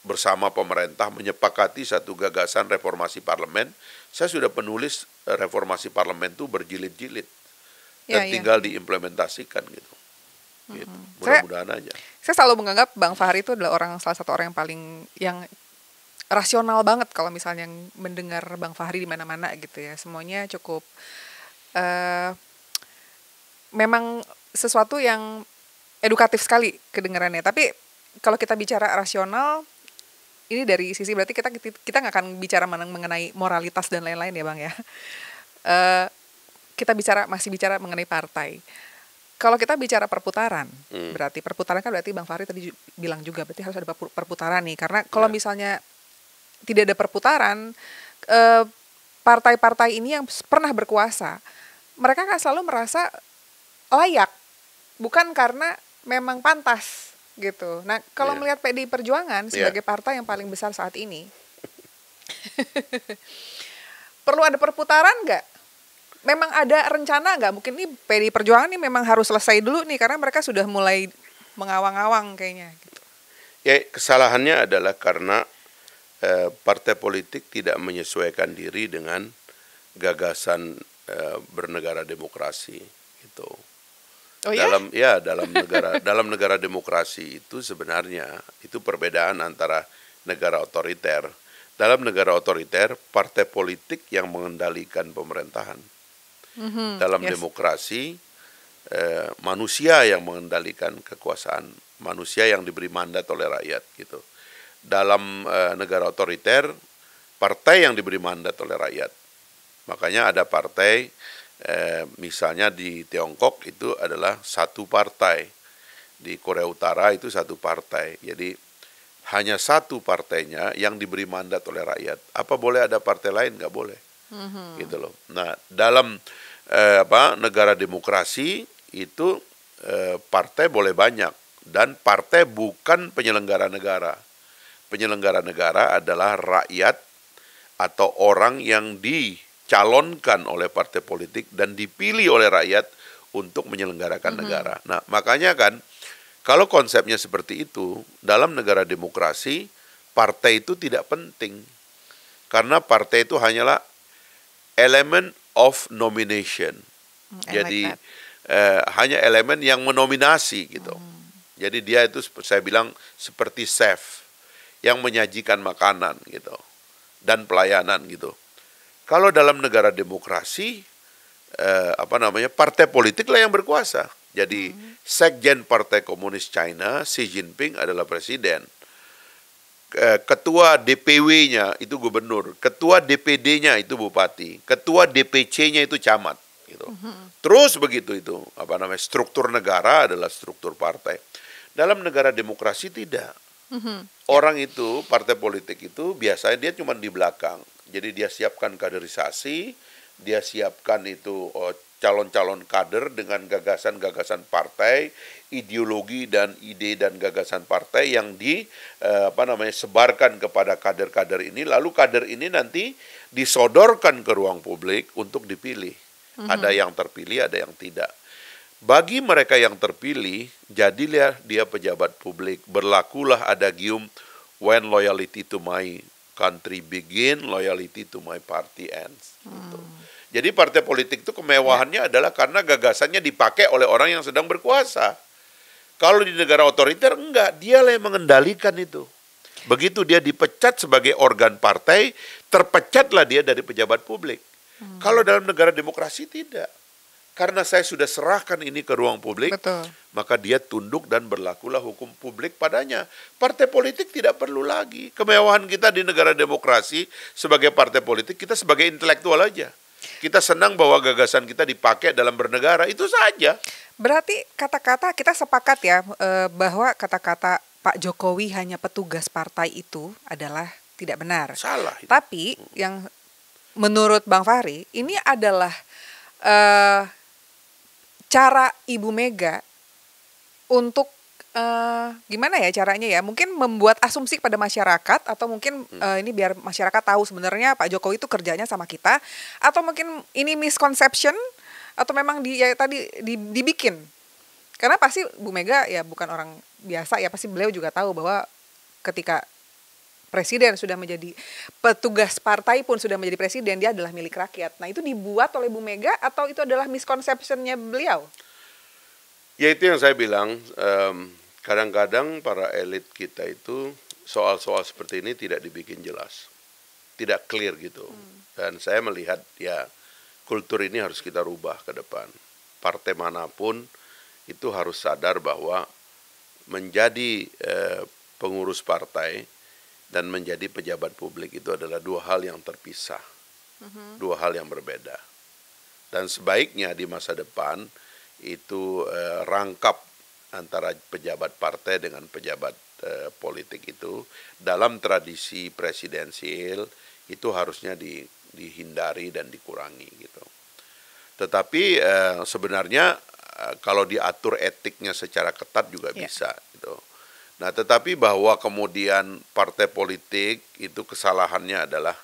A: bersama pemerintah menyepakati satu gagasan reformasi parlemen, saya sudah penulis reformasi parlemen itu berjilid-jilid dan tinggal diimplementasikan gitu. Mudah-mudahan aja.
B: Saya selalu menganggap Bang Fahri itu adalah salah satu orang yang rasional banget kalau misalnya mendengar Bang Fahri di mana-mana gitu ya. Semuanya cukup memang sesuatu yang edukatif sekali kedengarannya. Tapi kalau kita bicara rasional, ini dari sisi berarti kita nggak akan bicara mengenai moralitas dan lain-lain ya Bang ya. Kita masih bicara mengenai partai. Kalau kita bicara perputaran, berarti perputaran kan berarti Bang Fahri tadi bilang juga berarti harus ada perputaran nih. Karena kalau misalnya tidak ada perputaran, partai-partai ini yang pernah berkuasa, mereka kan selalu merasa layak, bukan karena memang pantas. Gitu. Nah, kalau melihat PDI Perjuangan sebagai partai yang paling besar saat ini, perlu ada perputaran nggak? Memang ada rencana nggak? Mungkin nih PDI Perjuangan ini memang harus selesai dulu nih, karena mereka sudah mulai mengawang-awang kayaknya. Gitu.
A: Ya, kesalahannya adalah karena partai politik tidak menyesuaikan diri dengan gagasan bernegara demokrasi itu.
B: Oh,
A: dalam negara demokrasi itu sebenarnya itu perbedaan antara negara otoriter. Dalam negara otoriter, partai politik yang mengendalikan pemerintahan. Dalam demokrasi, manusia yang mengendalikan kekuasaan, manusia yang diberi mandat oleh rakyat gitu. Dalam negara otoriter, partai yang diberi mandat oleh rakyat. Makanya ada partai, misalnya di Tiongkok itu adalah satu partai, di Korea Utara itu satu partai. Jadi hanya satu partainya yang diberi mandat oleh rakyat. Apa boleh ada partai lain? Nggak boleh. Gitu loh. Nah, dalam negara demokrasi itu partai boleh banyak, dan partai bukan penyelenggara negara. Penyelenggara negara adalah rakyat atau orang yang dicalonkan oleh partai politik dan dipilih oleh rakyat untuk menyelenggarakan negara. Nah, makanya kan kalau konsepnya seperti itu, dalam negara demokrasi partai itu tidak penting. Karena partai itu hanyalah element of nomination. Jadi hanya elemen yang menominasi gitu. Jadi dia itu saya bilang seperti chef yang menyajikan makanan gitu dan pelayanan gitu. Kalau dalam negara demokrasi partai politik lah yang berkuasa. Jadi Sekjen Partai Komunis China Xi Jinping adalah presiden. Ketua DPW-nya itu gubernur, ketua DPD-nya itu bupati, ketua DPC-nya itu camat gitu. Terus begitu itu, struktur negara adalah struktur partai. Dalam negara demokrasi tidak. Orang itu, partai politik itu biasanya dia cuma di belakang. Jadi dia siapkan kaderisasi, dia siapkan itu calon-calon kader dengan gagasan-gagasan partai, ideologi dan ide dan gagasan partai yang sebarkan kepada kader-kader ini, lalu kader ini nanti disodorkan ke ruang publik untuk dipilih. Ada yang terpilih, ada yang tidak. Bagi mereka yang terpilih, jadilah dia pejabat publik. Berlakulah adagium, when loyalty to my country begin, loyalty to my party ends. Gitu. Jadi partai politik itu kemewahannya adalah karena gagasannya dipakai oleh orang yang sedang berkuasa. Kalau di negara otoriter enggak, dialah yang mengendalikan itu. Begitu dia dipecat sebagai organ partai, terpecatlah dia dari pejabat publik. Kalau dalam negara demokrasi tidak. Karena saya sudah serahkan ini ke ruang publik,
B: Betul.
A: maka dia tunduk dan berlakulah hukum publik padanya. Partai politik tidak perlu lagi. Kemewahan kita di negara demokrasi sebagai partai politik, kita sebagai intelektual aja. Kita senang bahwa gagasan kita dipakai dalam bernegara, itu saja.
B: Berarti kata-kata kita sepakat ya bahwa kata-kata Pak Jokowi hanya petugas partai itu adalah tidak benar.
A: Salah.
B: Tapi yang menurut Bang Fahri ini adalah cara Ibu Mega untuk gimana ya caranya ya? Mungkin membuat asumsi pada masyarakat atau mungkin ini biar masyarakat tahu sebenarnya Pak Jokowi itu kerjanya sama kita, atau mungkin ini misconception atau memang dibikin. Karena pasti Bu Mega ya bukan orang biasa ya, pasti beliau juga tahu bahwa ketika presiden sudah menjadi petugas partai pun sudah menjadi presiden, dia adalah milik rakyat. Nah, itu dibuat oleh Bu Mega atau itu adalah misconception-nya beliau?
A: Ya itu yang saya bilang, kadang-kadang para elit kita itu soal-soal seperti ini tidak dibikin jelas, tidak clear gitu. Dan saya melihat ya kultur ini harus kita rubah ke depan. Partai manapun itu harus sadar bahwa menjadi pengurus partai dan menjadi pejabat publik itu adalah dua hal yang terpisah, dua hal yang berbeda. Dan sebaiknya di masa depan itu rangkap antara pejabat partai dengan pejabat politik itu dalam tradisi presidensial itu harusnya dihindari dan dikurangi gitu. Tetapi sebenarnya kalau diatur etiknya secara ketat juga bisa gitu. Nah, tetapi bahwa kemudian partai politik itu kesalahannya adalah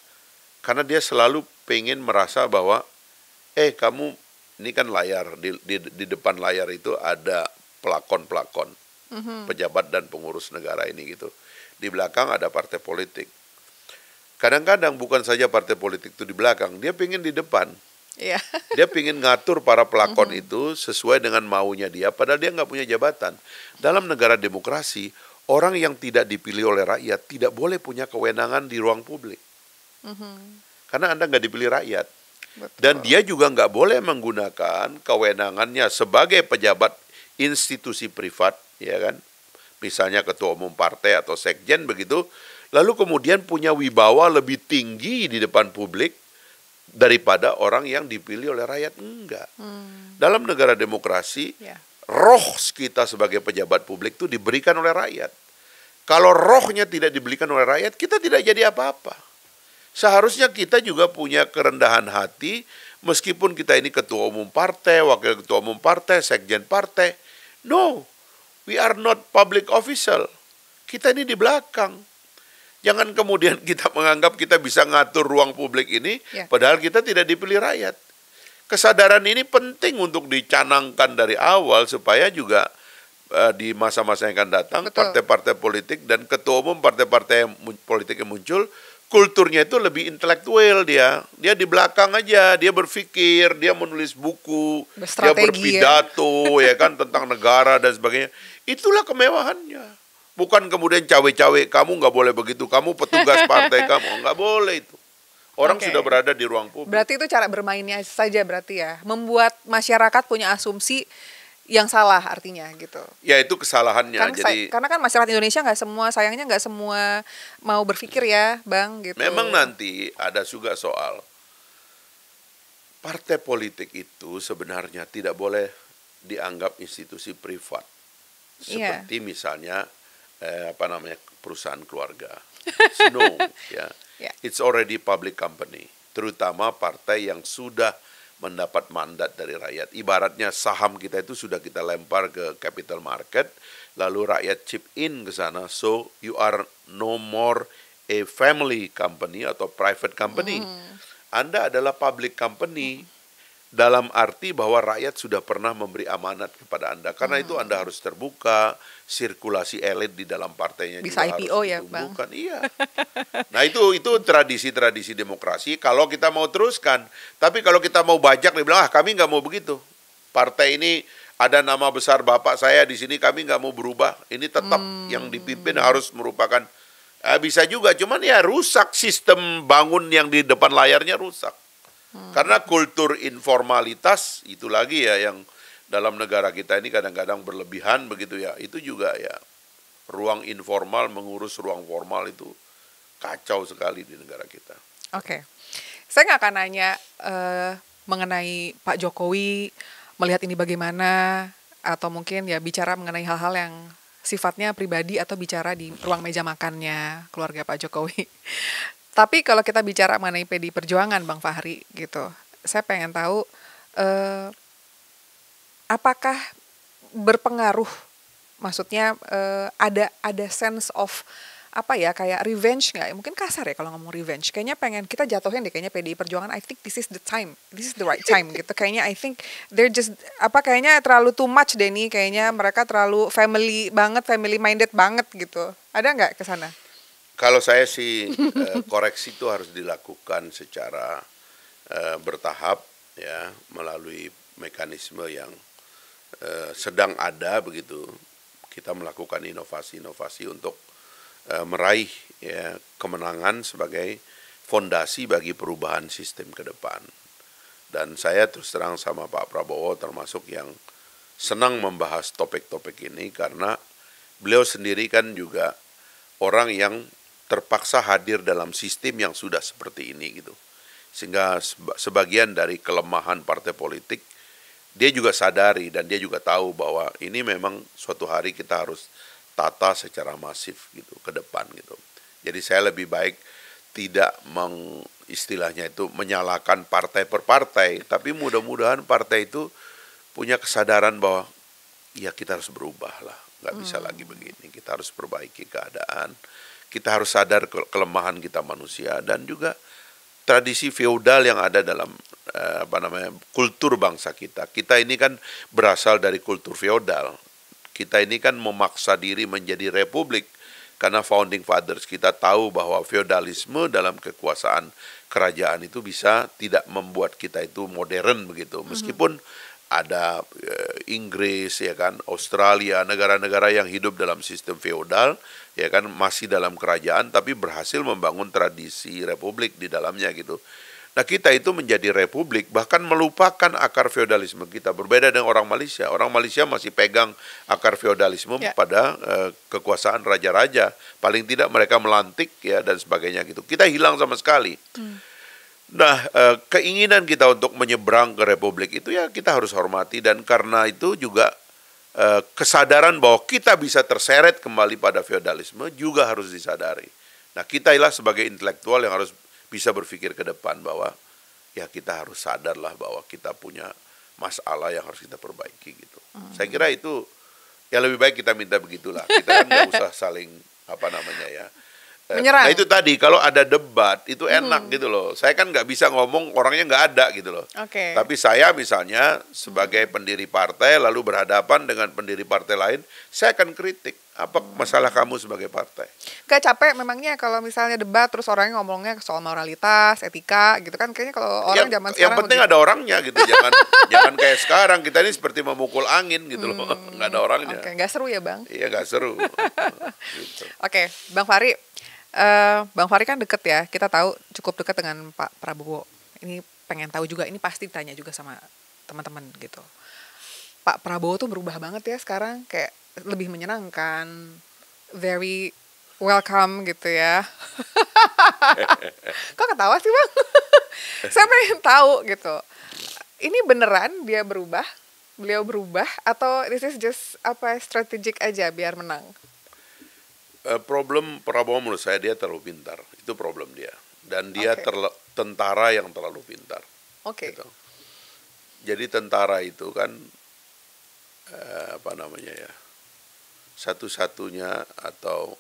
A: karena dia selalu pengen merasa bahwa kamu ini kan layar di depan layar itu ada pelakon-pelakon pejabat dan pengurus negara ini gitu. Di belakang ada partai politik. Kadang-kadang bukan saja partai politik itu di belakang, dia pengen di depan.
B: Yeah.
A: Dia pengen ngatur para pelakon itu sesuai dengan maunya dia, padahal dia nggak punya jabatan. Dalam negara demokrasi, orang yang tidak dipilih oleh rakyat tidak boleh punya kewenangan di ruang publik. Karena Anda nggak dipilih rakyat.
B: Betul.
A: Dan dia juga nggak boleh menggunakan kewenangannya sebagai pejabat institusi privat, ya kan? Misalnya ketua umum partai atau sekjen begitu, lalu kemudian punya wibawa lebih tinggi di depan publik daripada orang yang dipilih oleh rakyat. Enggak. Dalam negara demokrasi, roh kita sebagai pejabat publik itu diberikan oleh rakyat. Kalau rohnya tidak diberikan oleh rakyat, kita tidak jadi apa-apa. Seharusnya kita juga punya kerendahan hati, meskipun kita ini ketua umum partai, wakil ketua umum partai, sekjen partai. No, we are not public official. Kita ini di belakang. Jangan kemudian kita menganggap kita bisa ngatur ruang publik ini, padahal kita tidak dipilih rakyat. Kesadaran ini penting untuk dicanangkan dari awal, supaya juga di masa-masa yang akan datang, partai-partai politik dan ketua umum partai-partai politik yang muncul kulturnya itu lebih intelektual dia di belakang aja, dia berpikir, dia menulis buku, dia berpidato ya kan tentang negara dan sebagainya. Itulah kemewahannya. Bukan kemudian cawe-cawe, kamu nggak boleh begitu, kamu petugas partai kamu nggak boleh itu. Orang sudah berada di ruang publik.
B: Berarti itu cara bermainnya saja berarti ya, membuat masyarakat punya asumsi yang salah artinya gitu.
A: Ya itu kesalahannya.
B: Karena kan masyarakat Indonesia sayangnya nggak semua mau berpikir ya, Bang gitu.
A: Memang nanti ada juga soal partai politik itu sebenarnya tidak boleh dianggap institusi privat. Seperti misalnya perusahaan keluarga. No, ya. It's already public company. Terutama partai yang sudah mendapat mandat dari rakyat. Ibaratnya saham kita itu sudah kita lempar ke capital market, lalu rakyat chip in ke sana, so you are no more a family company atau private company. Anda adalah public company dalam arti bahwa rakyat sudah pernah memberi amanat kepada Anda. Karena itu Anda harus terbuka, sirkulasi elit di dalam partainya
B: bisa juga IPO harus ditumbuhkan.
A: Iya. Nah itu tradisi-tradisi demokrasi kalau kita mau teruskan. Tapi kalau kita mau bajak, dia bilang, kami nggak mau begitu. Partai ini ada nama besar bapak saya di sini, kami nggak mau berubah. Ini tetap yang dipimpin harus merupakan, bisa juga. Cuman ya rusak sistem bangun yang di depan layarnya rusak. Karena kultur informalitas itu lagi ya yang dalam negara kita ini kadang-kadang berlebihan begitu ya. Itu juga ya ruang informal mengurus ruang formal itu kacau sekali di negara kita.
B: Oke. Saya nggak akan nanya mengenai Pak Jokowi melihat ini bagaimana atau mungkin ya bicara mengenai hal-hal yang sifatnya pribadi atau bicara di ruang meja makannya keluarga Pak Jokowi. Tapi kalau kita bicara mengenai PDI Perjuangan, Bang Fahri, gitu, saya pengen tahu apakah berpengaruh, maksudnya ada sense of kayak revenge nggak? Mungkin kasar ya kalau ngomong revenge. Kayaknya pengen kita jatuhin deh, kayaknya PDI Perjuangan. I think this is the time, this is the right time gitu. Kayaknya I think they're just kayaknya terlalu too much deh nih. Kayaknya mereka terlalu family minded banget gitu. Ada nggak ke sana?
A: Kalau saya sih koreksi itu harus dilakukan secara bertahap ya melalui mekanisme yang sedang ada begitu. Kita melakukan inovasi-inovasi untuk meraih ya kemenangan sebagai fondasi bagi perubahan sistem ke depan. Dan saya terus terang sama Pak Prabowo termasuk yang senang membahas topik-topik ini karena beliau sendiri kan juga orang yang terpaksa hadir dalam sistem yang sudah seperti ini gitu. Sehingga sebagian dari kelemahan partai politik dia juga sadari dan dia juga tahu bahwa ini memang suatu hari kita harus tata secara masif gitu ke depan gitu. Jadi saya lebih baik tidak istilahnya itu menyalahkan partai per partai, tapi mudah-mudahan partai itu punya kesadaran bahwa ya kita harus berubah lah, nggak bisa lagi begini, kita harus perbaiki keadaan. Kita harus sadar kelemahan kita manusia dan juga tradisi feodal yang ada dalam kultur bangsa kita. Kita ini kan berasal dari kultur feodal. Kita ini kan memaksa diri menjadi republik karena founding fathers kita tahu bahwa feodalisme dalam kekuasaan kerajaan itu bisa tidak membuat kita itu modern begitu. Meskipun ada Inggris ya kan, Australia, negara-negara yang hidup dalam sistem feodal ya kan masih dalam kerajaan tapi berhasil membangun tradisi republik di dalamnya gitu. Nah, kita itu menjadi republik bahkan melupakan akar feodalisme kita. Berbeda dengan orang Malaysia. Orang Malaysia masih pegang akar feodalisme pada kekuasaan raja-raja. Paling tidak mereka melantik ya dan sebagainya gitu. Kita hilang sama sekali. Nah, keinginan kita untuk menyeberang ke republik itu ya kita harus hormati dan karena itu juga kesadaran bahwa kita bisa terseret kembali pada feodalisme juga harus disadari. Nah, kita ialah sebagai intelektual yang harus bisa berpikir ke depan bahwa ya kita harus sadarlah bahwa kita punya masalah yang harus kita perbaiki gitu. Saya kira itu ya lebih baik kita minta begitulah. Kita kan nggak usah saling
B: Menyerang.
A: Nah itu tadi, kalau ada debat, itu enak gitu loh. Saya kan nggak bisa ngomong orangnya nggak ada gitu loh.
B: Oke.
A: Tapi saya misalnya sebagai pendiri partai, lalu berhadapan dengan pendiri partai lain, saya akan kritik. Apa masalah kamu sebagai partai?
B: Gak capek memangnya kalau misalnya debat terus orangnya ngomongnya soal moralitas, etika gitu kan, kayaknya kalau orang zaman
A: Yang
B: sekarang
A: penting ada orangnya gitu. Jangan kayak sekarang, kita ini seperti memukul angin gitu loh. Nggak ada orangnya.
B: Oke, nggak seru ya Bang?
A: Iya, nggak seru. Gitu.
B: Oke, Bang Fahri kan deket ya, kita tahu cukup dekat dengan Pak Prabowo. Ini pengen tahu juga, ini pasti ditanya juga sama teman-teman gitu. Pak Prabowo tuh berubah banget ya sekarang, kayak lebih menyenangkan, very welcome gitu ya. Kok ketawa sih Bang? Saya pengen tahu gitu. Ini beneran dia berubah? Beliau berubah atau this is just strategic aja biar menang?
A: Problem Prabowo menurut saya, dia terlalu pintar. Itu problem dia. Dan dia tentara yang terlalu pintar.
B: Oke.
A: Gitu. Jadi tentara itu kan satu-satunya atau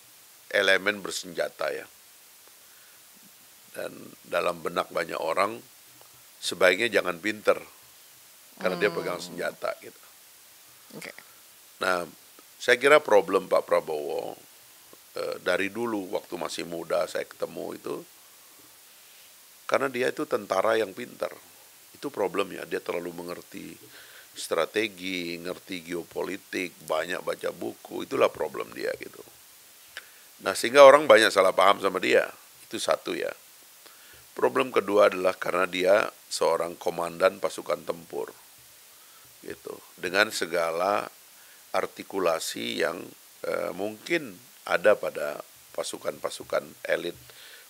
A: elemen bersenjata ya. Dan dalam benak banyak orang sebaiknya jangan pinter karena dia pegang senjata gitu.
B: Okay.
A: Nah, saya kira problem Pak Prabowo dari dulu waktu masih muda saya ketemu itu, karena dia itu tentara yang pintar. Itu problemnya, dia terlalu mengerti strategi, ngerti geopolitik, banyak baca buku, itulah problem dia gitu. Nah, sehingga orang banyak salah paham sama dia. Itu satu ya. Problem kedua adalah karena dia seorang komandan pasukan tempur. Gitu. Dengan segala artikulasi yang mungkin ada pada pasukan-pasukan elit,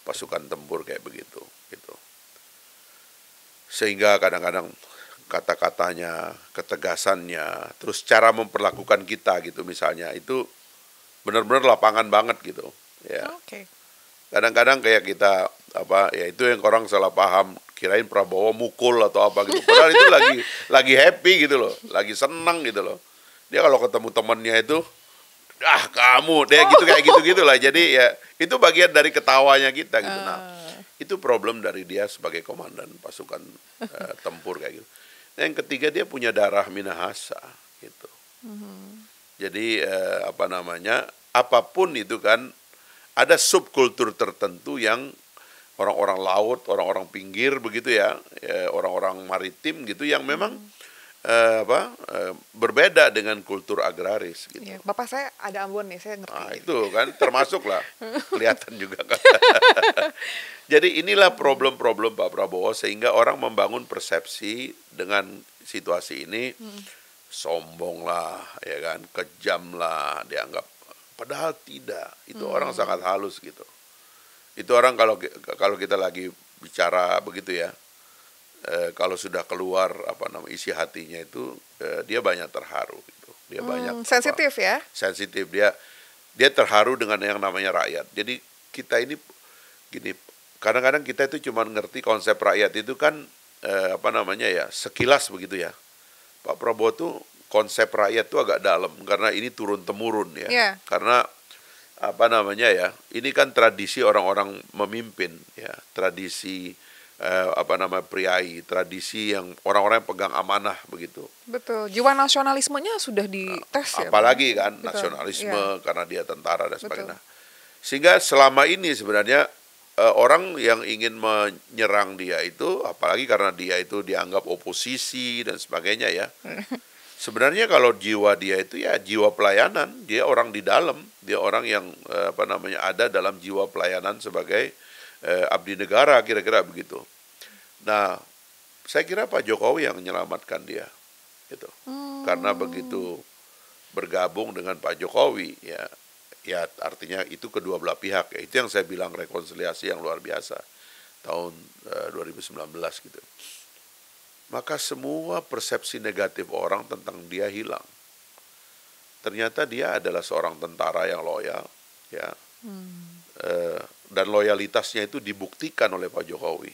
A: pasukan tempur kayak begitu gitu. Sehingga kadang-kadang kata-katanya, ketegasannya, terus cara memperlakukan kita gitu misalnya, itu benar-benar lapangan banget gitu ya.
B: Okay.
A: Kadang-kadang kayak kita itu yang orang salah paham, kirain Prabowo mukul atau apa gitu. Padahal itu lagi happy gitu loh, lagi senang gitu loh. Dia kalau ketemu temannya itu, kamu, dia gitu kayak gitu-gitu lah. Jadi ya itu bagian dari ketawanya kita gitu. Nah, itu problem dari dia sebagai komandan pasukan tempur kayak gitu. Nah, yang ketiga, dia punya darah Minahasa gitu. Jadi apapun itu kan ada subkultur tertentu yang orang-orang laut, orang-orang pinggir begitu ya, orang-orang maritim gitu yang memang berbeda dengan kultur agraris gitu.
B: Ya, Bapak saya ada Ambon nih, saya ngerti.
A: Nah, itu kan termasuk lah, kelihatan juga kan. Jadi inilah problem-problem Pak Prabowo, sehingga orang membangun persepsi dengan situasi ini, sombong lah, ya kan, kejam lah, dianggap. Padahal tidak, itu orang sangat halus gitu. Itu orang kalau kita lagi bicara begitu ya, kalau sudah keluar isi hatinya itu, dia banyak terharu gitu. Dia banyak
B: sensitif ya.
A: Sensitif, dia terharu dengan yang namanya rakyat. Jadi kita ini gini, kadang-kadang kita itu cuma ngerti konsep rakyat itu kan sekilas begitu ya. Pak Prabowo tuh konsep rakyat tuh agak dalam karena ini turun temurun ya.
B: Yeah.
A: Karena ini kan tradisi orang-orang memimpin ya, tradisi priai, tradisi yang orang-orang yang pegang amanah begitu.
B: Betul, jiwa nasionalismenya sudah dites ya.
A: Apalagi kan nasionalisme karena dia tentara dan sebagainya. Sehingga selama ini sebenarnya orang yang ingin menyerang dia itu, apalagi karena dia itu dianggap oposisi dan sebagainya ya. Sebenarnya kalau jiwa dia itu ya jiwa pelayanan, dia orang di dalam, dia orang yang ada dalam jiwa pelayanan sebagai abdi negara, kira-kira begitu. Nah, saya kira Pak Jokowi yang menyelamatkan dia, gitu. Karena begitu bergabung dengan Pak Jokowi, ya artinya itu kedua belah pihak. Ya. Itu yang saya bilang rekonsiliasi yang luar biasa tahun 2019 gitu. Maka semua persepsi negatif orang tentang dia hilang. Ternyata dia adalah seorang tentara yang loyal, ya. Dan loyalitasnya itu dibuktikan oleh Pak Jokowi.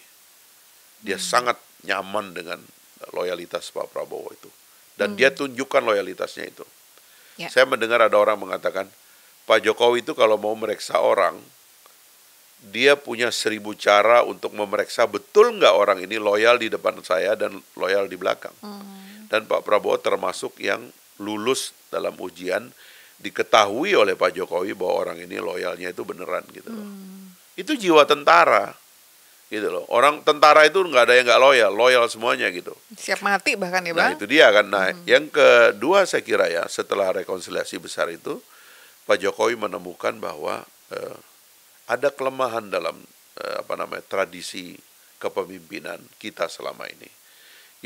A: Dia sangat nyaman dengan loyalitas Pak Prabowo itu. Dan dia tunjukkan loyalitasnya itu. Yeah. Saya mendengar ada orang mengatakan, Pak Jokowi itu kalau mau mereksa orang, dia punya 1000 cara untuk memeriksa betul nggak orang ini loyal di depan saya dan loyal di belakang. Dan Pak Prabowo termasuk yang lulus dalam ujian, diketahui oleh Pak Jokowi bahwa orang ini loyalnya itu beneran gitu loh. Itu jiwa tentara gitu loh. Orang tentara itu nggak ada yang nggak loyal, loyal semuanya gitu.
B: Siap mati bahkan ya
A: Nah
B: Bang.
A: itu dia kan. Nah yang kedua saya kira ya, setelah rekonsiliasi besar itu, Pak Jokowi menemukan bahwa ada kelemahan dalam tradisi kepemimpinan kita selama ini,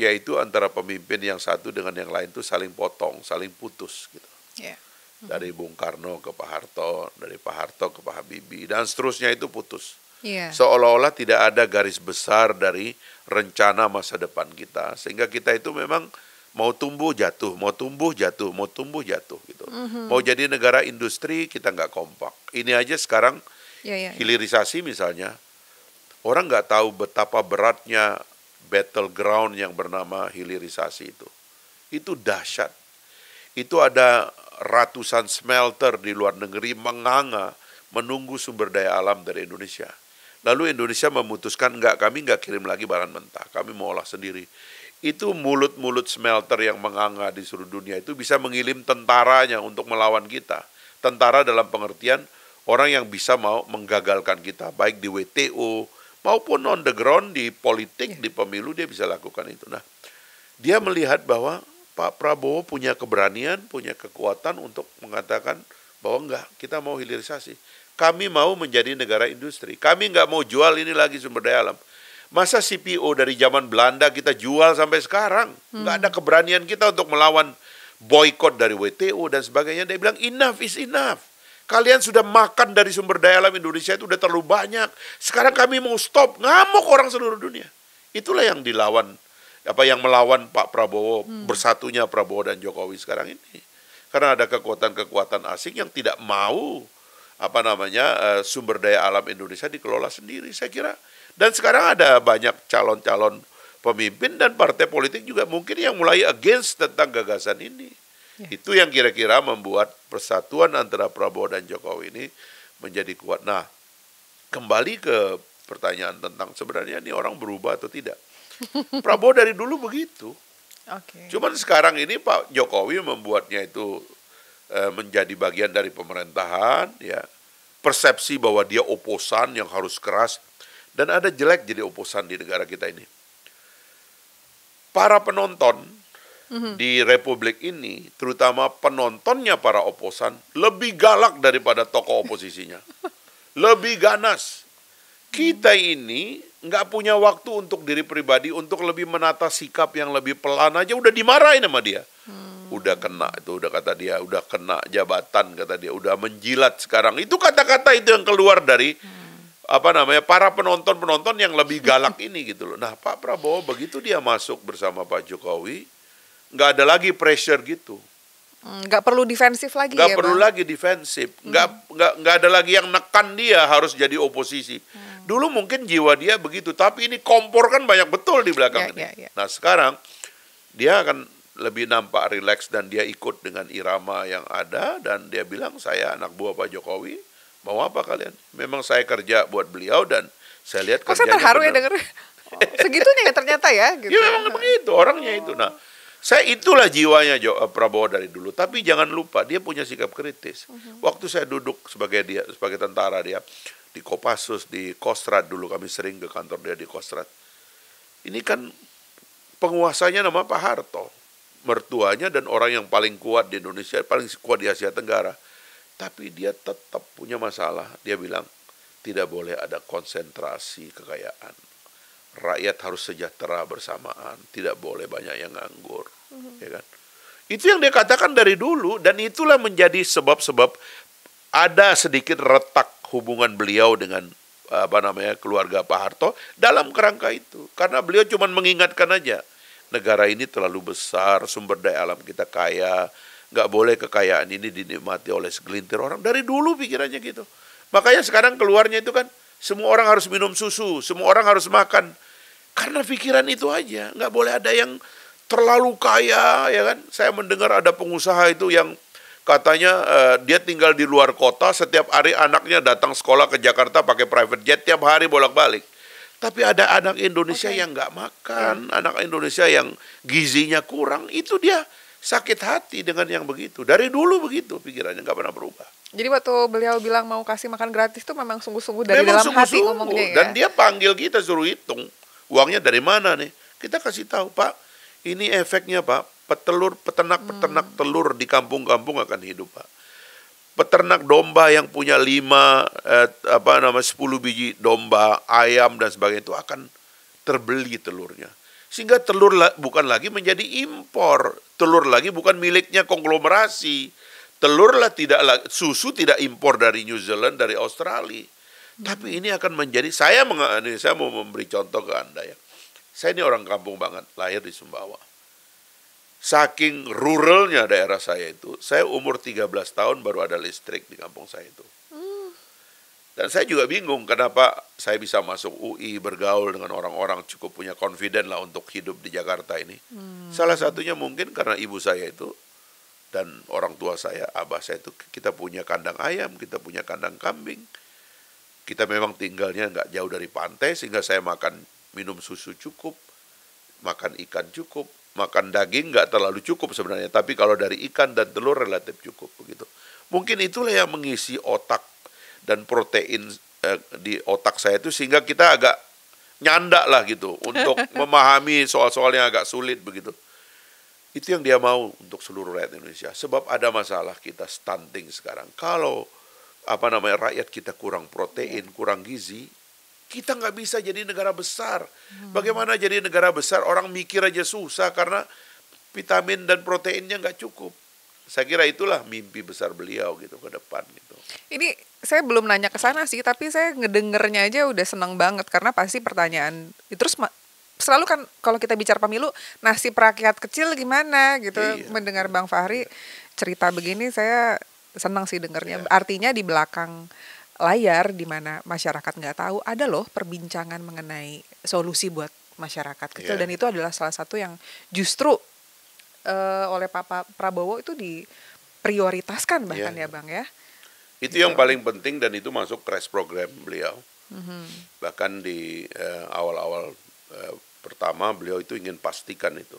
A: yaitu antara pemimpin yang satu dengan yang lain itu saling potong, saling putus gitu.
B: Yeah.
A: Dari Bung Karno ke Pak Harto, dari Pak Harto ke Pak Habibie, dan seterusnya itu putus.
B: Yeah.
A: Seolah-olah tidak ada garis besar dari rencana masa depan kita, sehingga kita itu memang mau tumbuh jatuh, mau tumbuh jatuh, mau tumbuh jatuh gitu. Mau jadi negara industri kita nggak kompak. Ini aja sekarang hilirisasi misalnya, orang nggak tahu betapa beratnya battleground yang bernama hilirisasi itu. Itu dahsyat. Itu ada ratusan smelter di luar negeri menganga menunggu sumber daya alam dari Indonesia. Lalu Indonesia memutuskan kami nggak kirim lagi bahan mentah, kami mau olah sendiri. Itu mulut-mulut smelter yang menganga di seluruh dunia itu bisa mengirim tentaranya untuk melawan kita. Tentara dalam pengertian orang yang bisa mau menggagalkan kita, baik di WTO maupun on the ground di politik, di pemilu dia bisa lakukan itu. Nah, dia melihat bahwa Pak Prabowo punya keberanian, punya kekuatan untuk mengatakan bahwa enggak, kita mau hilirisasi. Kami mau menjadi negara industri. Kami enggak mau jual ini lagi sumber daya alam. Masa CPO dari zaman Belanda kita jual sampai sekarang? Enggak ada keberanian kita untuk melawan boykot dari WTO dan sebagainya. Dia bilang enough is enough. Kalian sudah makan dari sumber daya alam Indonesia itu udah terlalu banyak. Sekarang kami mau stop. Ngamuk orang seluruh dunia. Itulah yang dilawan, yang melawan Pak Prabowo, bersatunya Prabowo dan Jokowi sekarang ini. Karena ada kekuatan-kekuatan asing yang tidak mau sumber daya alam Indonesia dikelola sendiri, saya kira. Dan sekarang ada banyak calon-calon pemimpin dan partai politik juga mungkin yang mulai against tentang gagasan ini. Itu yang kira-kira membuat persatuan antara Prabowo dan Jokowi ini menjadi kuat. Nah, kembali ke pertanyaan tentang sebenarnya ini orang berubah atau tidak. Prabowo dari dulu begitu. Cuman sekarang ini Pak Jokowi membuatnya itu menjadi bagian dari pemerintahan, ya. Persepsi bahwa dia oposan yang harus keras, dan ada jelek jadi oposan di negara kita ini. Para penonton di Republik ini, terutama penontonnya para oposan, lebih galak daripada tokoh oposisinya. Lebih ganas. Kita ini nggak punya waktu untuk diri pribadi, untuk lebih menata sikap yang lebih pelan aja, udah dimarahin sama dia. Udah kena itu, udah kata dia, udah kena jabatan, kata dia, udah menjilat sekarang. Itu kata-kata itu yang keluar dari para penonton-penonton yang lebih galak ini gitu loh. Nah, Pak Prabowo begitu dia masuk bersama Pak Jokowi, nggak ada lagi pressure gitu.
B: Nggak perlu defensif lagi
A: nggak perlu lagi defensif. Nggak ada lagi yang nekan dia harus jadi oposisi. Dulu mungkin jiwa dia begitu, tapi ini kompor kan banyak betul di belakang ini. Nah, sekarang dia akan lebih nampak rileks dan dia ikut dengan irama yang ada dan dia bilang, saya anak buah Pak Jokowi, mau apa kalian? Memang saya kerja buat beliau dan saya lihat kerjanya
B: saya terharu ya denger segitunya ya ternyata ya. Gitu.
A: Ya memang begitu, orangnya itu. Nah, itulah jiwanya Prabowo dari dulu. Tapi jangan lupa dia punya sikap kritis. Waktu saya duduk sebagai tentara dia di Kopassus, di Kostrad dulu, kami sering ke kantor dia di Kostrad. Ini kan penguasanya nama Pak Harto, mertuanya dan orang yang paling kuat di Indonesia, paling kuat di Asia Tenggara. Tapi dia tetap punya masalah. Dia bilang tidak boleh ada konsentrasi kekayaan. Rakyat harus sejahtera bersamaan, tidak boleh banyak yang nganggur, ya kan? Itu yang dia katakan dari dulu, dan itulah menjadi sebab-sebab ada sedikit retak hubungan beliau dengan keluarga Pak Harto dalam kerangka itu, karena beliau cuma mengingatkan aja, negara ini terlalu besar, sumber daya alam kita kaya, nggak boleh kekayaan ini dinikmati oleh segelintir orang. Dari dulu pikirannya gitu. Makanya sekarang keluarnya itu kan semua orang harus minum susu, semua orang harus makan. Karena pikiran itu aja, nggak boleh ada yang terlalu kaya, ya kan? Saya mendengar ada pengusaha itu yang katanya dia tinggal di luar kota, setiap hari anaknya datang sekolah ke Jakarta pakai private jet, tiap hari bolak-balik. Tapi ada anak Indonesia yang nggak makan, anak Indonesia yang gizinya kurang, itu dia sakit hati dengan yang begitu. Dari dulu begitu pikirannya, nggak pernah berubah.
B: Jadi waktu beliau bilang mau kasih makan gratis tuh memang sungguh-sungguh dari
A: Memang
B: dalam hati
A: sungguh-sungguh.
B: ngomongnya ya.
A: Dan dia panggil kita suruh hitung, uangnya dari mana nih. Kita kasih tahu, Pak, ini efeknya, Pak. Peternak telur di kampung-kampung akan hidup, Pak. Peternak domba yang punya 10 biji domba, ayam dan sebagainya itu akan terbeli telurnya. Sehingga telur bukan lagi menjadi impor. Telur lagi bukan miliknya konglomerasi. Susu tidak impor dari New Zealand, dari Australia. Tapi ini akan menjadi, saya mau memberi contoh ke Anda ya. Saya ini orang kampung banget, lahir di Sumbawa. Saking ruralnya daerah saya itu, saya umur 13 tahun baru ada listrik di kampung saya itu. Dan saya juga bingung kenapa saya bisa masuk UI, bergaul dengan orang-orang cukup punya confident lah untuk hidup di Jakarta ini. Salah satunya mungkin karena ibu saya itu dan orang tua saya, abah saya itu, kita punya kandang ayam, kita punya kandang kambing. Kita memang tinggalnya nggak jauh dari pantai, sehingga saya minum susu cukup, makan ikan cukup. Makan daging nggak terlalu cukup sebenarnya, tapi kalau dari ikan dan telur relatif cukup begitu. Mungkin itulah yang mengisi otak dan protein di otak saya itu, sehingga kita agak nyandak lah gitu untuk memahami soal-soal yang agak sulit begitu. Itu yang dia mau untuk seluruh rakyat Indonesia. Sebab ada masalah kita stunting sekarang. Kalau rakyat kita kurang protein, kurang gizi, kita nggak bisa jadi negara besar. Bagaimana jadi negara besar? Orang mikir aja susah karena vitamin dan proteinnya nggak cukup. Saya kira itulah mimpi besar beliau gitu ke depan gitu.
B: Ini saya belum nanya ke sana sih, tapi saya ngedengernya aja udah seneng banget karena pasti pertanyaan. Terus selalu kan kalau kita bicara pemilu, nasib rakyat kecil gimana gitu.
A: Iya.
B: Mendengar Bang Fahri cerita begini saya senang sih dengernya. Artinya di belakang layar di mana masyarakat nggak tahu, ada loh perbincangan mengenai solusi buat masyarakat kecil, dan itu adalah salah satu yang justru oleh Pak Prabowo itu diprioritaskan bahkan ya Bang ya.
A: Itu yang paling penting, dan itu masuk crash program beliau. Bahkan di awal-awal pertama beliau itu ingin pastikan itu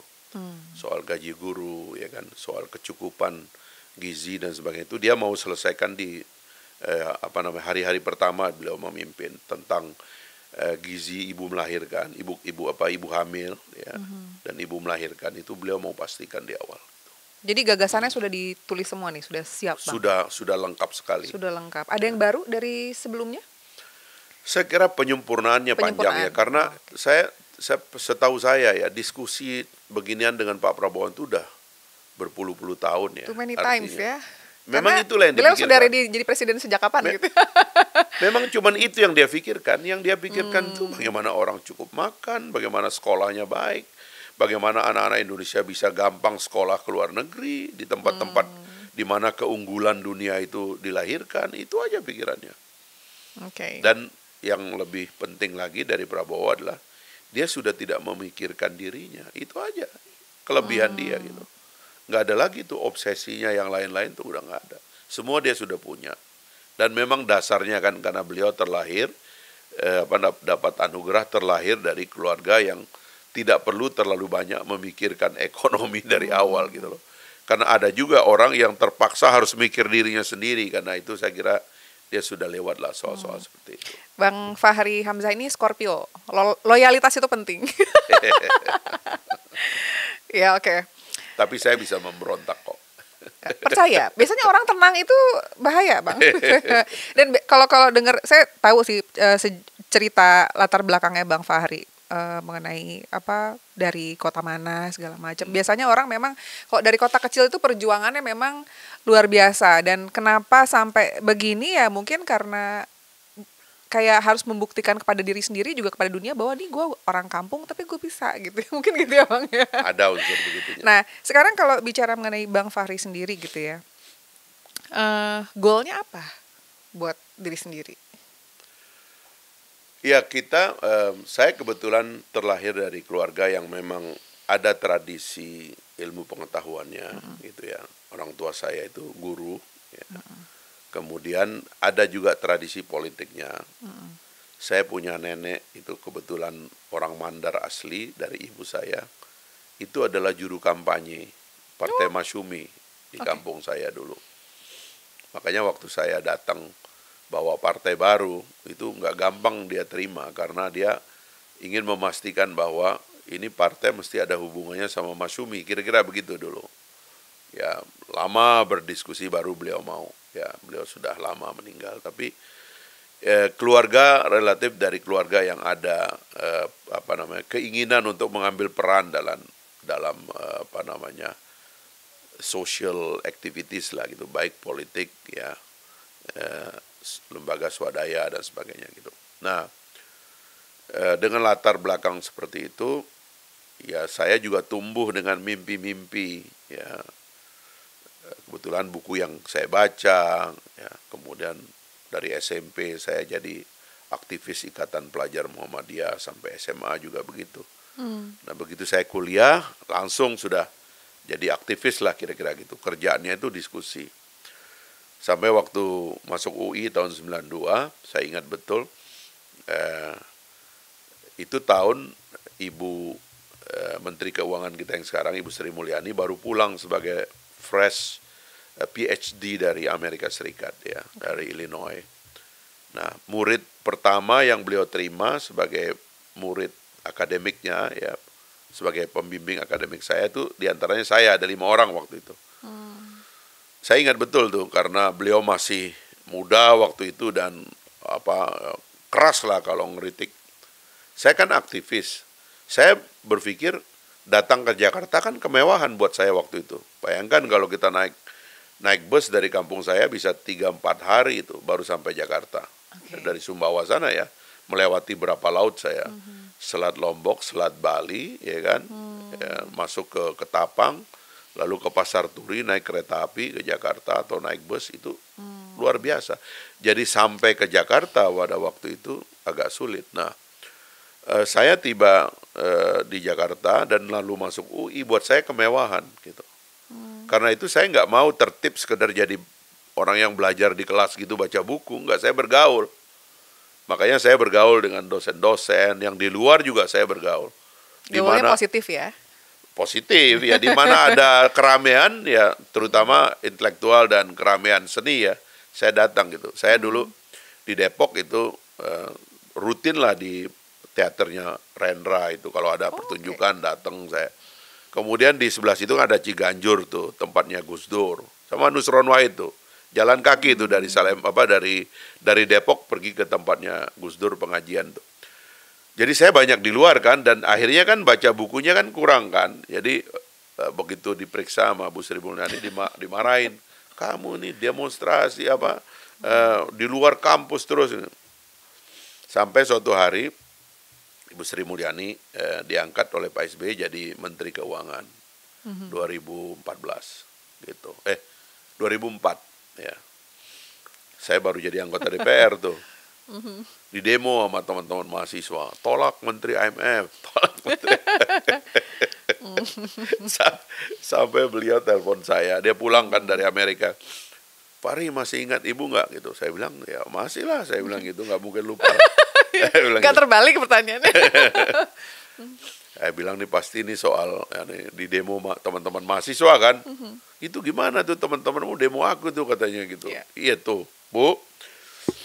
A: soal gaji guru ya kan, soal kecukupan gizi dan sebagainya, itu dia mau selesaikan di hari-hari pertama beliau memimpin tentang gizi ibu melahirkan, ibu hamil ya, dan ibu melahirkan itu beliau mau pastikan di awal.
B: Jadi gagasannya sudah ditulis semua nih, sudah siap Bang?
A: Sudah lengkap sekali.
B: Sudah lengkap. Ada yang baru dari sebelumnya?
A: Saya kira penyempurnaannya panjang ya, karena saya setahu saya ya, diskusi beginian dengan Pak Prabowo itu udah berpuluh-puluh tahun ya.
B: Too many times ya.
A: Memang
B: karena
A: itulah yang
B: beliau
A: dipikirkan.
B: Sudah ready jadi presiden sejak kapan gitu.
A: Memang cuman itu yang dia pikirkan. Yang dia pikirkan itu bagaimana orang cukup makan, bagaimana sekolahnya baik, bagaimana anak-anak Indonesia bisa gampang sekolah ke luar negeri, di tempat-tempat di mana keunggulan dunia itu dilahirkan. Itu aja pikirannya. Dan yang lebih penting lagi dari Prabowo adalah dia sudah tidak memikirkan dirinya. Itu aja kelebihan dia gitu. Nggak ada lagi tuh obsesinya yang lain-lain tuh udah nggak ada. Semua dia sudah punya. Dan memang dasarnya kan karena beliau terlahir, dapat anugerah terlahir dari keluarga yang tidak perlu terlalu banyak memikirkan ekonomi dari awal gitu loh. Karena ada juga orang yang terpaksa harus mikir dirinya sendiri, karena itu saya kira dia sudah lewat lah soal-soal seperti itu.
B: Bang Fahri Hamzah ini Scorpio, loyalitas itu penting. Ya oke.
A: Tapi saya bisa memberontak kok.
B: Percaya, biasanya orang tenang itu bahaya Bang. Dan kalau dengar, saya tahu sih cerita latar belakangnya Bang Fahri mengenai dari kota mana segala macam. Biasanya orang memang kok dari kota kecil itu perjuangannya memang luar biasa, dan kenapa sampai begini ya mungkin karena kayak harus membuktikan kepada diri sendiri juga kepada dunia bahwa nih gue orang kampung tapi gue bisa gitu. Mungkin gitu ya Bang ya.
A: Ada unsur begitunya.
B: Nah sekarang kalau bicara mengenai Bang Fahri sendiri gitu ya, goalnya apa buat diri sendiri?
A: Ya saya kebetulan terlahir dari keluarga yang memang ada tradisi ilmu pengetahuannya gitu ya. orang tua saya itu guru. Ya. Kemudian ada juga tradisi politiknya. Saya punya nenek itu kebetulan orang Mandar asli dari ibu saya. Itu adalah juru kampanye Partai Masyumi di kampung saya dulu. Makanya waktu saya datang bawa partai baru, itu nggak gampang dia terima karena dia ingin memastikan bahwa ini partai mesti ada hubungannya sama Masyumi, kira-kira begitu dulu. Ya, lama berdiskusi baru beliau mau. Ya, beliau sudah lama meninggal, tapi keluarga relatif dari keluarga yang ada keinginan untuk mengambil peran dalam social activities lah gitu, baik politik ya, lembaga swadaya dan sebagainya gitu. Nah, dengan latar belakang seperti itu, ya saya juga tumbuh dengan mimpi-mimpi ya. Kebetulan buku yang saya baca, ya, kemudian dari SMP saya jadi aktivis Ikatan Pelajar Muhammadiyah sampai SMA juga begitu. Nah begitu saya kuliah langsung sudah jadi aktivis lah kira-kira gitu. Kerjaannya itu diskusi. Sampai waktu masuk UI tahun 92, saya ingat betul, itu tahun Ibu Menteri Keuangan kita yang sekarang, Ibu Sri Mulyani, baru pulang sebagai fresh PhD dari Amerika Serikat ya, dari Illinois. Nah, murid pertama yang beliau terima sebagai murid akademiknya ya, sebagai pembimbing akademik saya itu diantaranya saya, ada 5 orang waktu itu. Saya ingat betul tuh karena beliau masih muda waktu itu dan keras lah kalau ngeritik. Saya kan aktivis. Saya berpikir datang ke Jakarta kan kemewahan buat saya waktu itu. Bayangkan kalau kita naik bus dari kampung saya bisa 3-4 hari itu baru sampai Jakarta. Dari Sumbawa sana ya, melewati berapa laut saya. Selat Lombok, Selat Bali, ya kan, ya, masuk ke Ketapang, lalu ke Pasar Turi, naik kereta api ke Jakarta atau naik bus itu luar biasa. Jadi sampai ke Jakarta pada waktu itu agak sulit. Nah, saya tiba di Jakarta dan lalu masuk UI, buat saya kemewahan gitu. Karena itu saya nggak mau tertib sekedar jadi orang yang belajar di kelas gitu baca buku, nggak, saya bergaul. Makanya saya bergaul dengan dosen-dosen yang di luar juga saya bergaul.
B: Gaulnya positif ya?
A: Positif ya, di mana ada keramaian ya, terutama intelektual dan keramaian seni ya, saya datang gitu. Saya dulu di Depok itu rutin lah di teaternya Rendra itu, kalau ada pertunjukan datang saya. Kemudian di sebelah situ ada Ciganjur tuh, tempatnya Gus Dur sama Nusron Wahid tuh. Jalan kaki itu dari dari Depok pergi ke tempatnya Gus Dur pengajian tuh. Jadi saya banyak di luar kan, dan akhirnya kan baca bukunya kan kurang kan. Jadi begitu diperiksa sama Bu Sri Mulyani dimarahin. Kamu nih demonstrasi di luar kampus terus. Sampai suatu hari Ibu Sri Mulyani diangkat oleh Pak SBY jadi Menteri Keuangan 2014 gitu. 2004 ya. Saya baru jadi anggota DPR tuh. Di demo sama teman-teman mahasiswa, tolak Menteri IMF, tolak Menteri. Sampai beliau telepon saya, dia pulang kan dari Amerika. Fahri masih ingat ibu nggak gitu? Saya bilang ya masih lah, saya bilang gitu, nggak mungkin lupa.
B: Gak terbalik pertanyaannya.
A: Saya bilang nih pasti ini soal di demo teman-teman mahasiswa kan. Itu gimana tuh teman-temanmu demo aku tuh katanya gitu. Iya tuh Bu,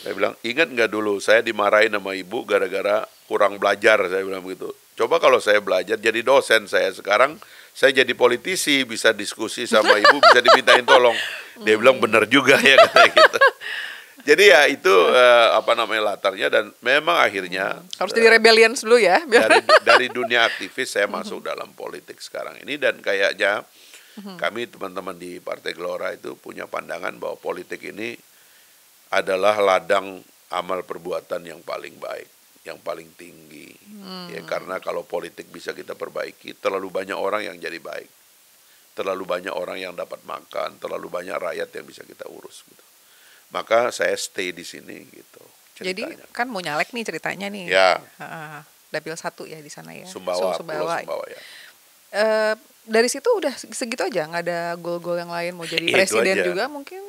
A: saya bilang ingat nggak dulu saya dimarahin sama ibu gara-gara kurang belajar, saya bilang begitu. Coba kalau saya belajar jadi dosen, saya sekarang saya jadi politisi, bisa diskusi sama ibu, bisa dimintain tolong. Dia bilang benar juga ya katanya gitu. Jadi ya itu latarnya, dan memang akhirnya
B: harus jadi rebellion dulu ya.
A: Dari dunia aktivis saya masuk dalam politik sekarang ini, dan kayaknya kami teman-teman di Partai Gelora itu punya pandangan bahwa politik ini adalah ladang amal perbuatan yang paling baik, yang paling tinggi. Ya karena kalau politik bisa kita perbaiki, terlalu banyak orang yang jadi baik. Terlalu banyak orang yang dapat makan, terlalu banyak rakyat yang bisa kita urus gitu. Maka saya stay di sini gitu ceritanya.
B: Jadi kan mau nyalek nih ceritanya nih.
A: Ya.
B: Dapil 1 ya di sana ya.
A: Sumbawa
B: Sumbawa
A: ya.
B: dari situ udah segitu aja, nggak ada goal-goal yang lain, mau jadi
A: Itu
B: presiden
A: aja.
B: juga mungkin?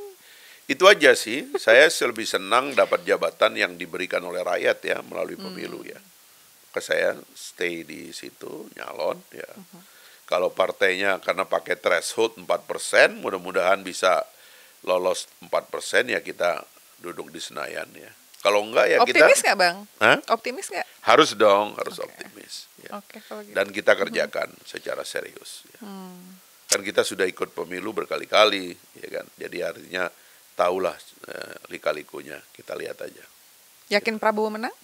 A: Itu aja sih. Saya lebih senang dapat jabatan yang diberikan oleh rakyat ya melalui pemilu ya. Maka saya stay di situ nyalon ya. Kalau partainya karena pakai threshold 4%, mudah-mudahan bisa lolos 4% ya kita duduk di Senayan ya. Kalau enggak ya kita
B: Optimis nggak Bang?
A: Hah?
B: Optimis nggak?
A: Harus dong, harus
B: Oke.
A: optimis ya.
B: Oke, kalau gitu.
A: Dan kita kerjakan secara serius ya. Kan kita sudah ikut pemilu berkali-kali ya kan. Jadi artinya tahulah lika-likunya, kita lihat aja.
B: Yakin Prabowo menang?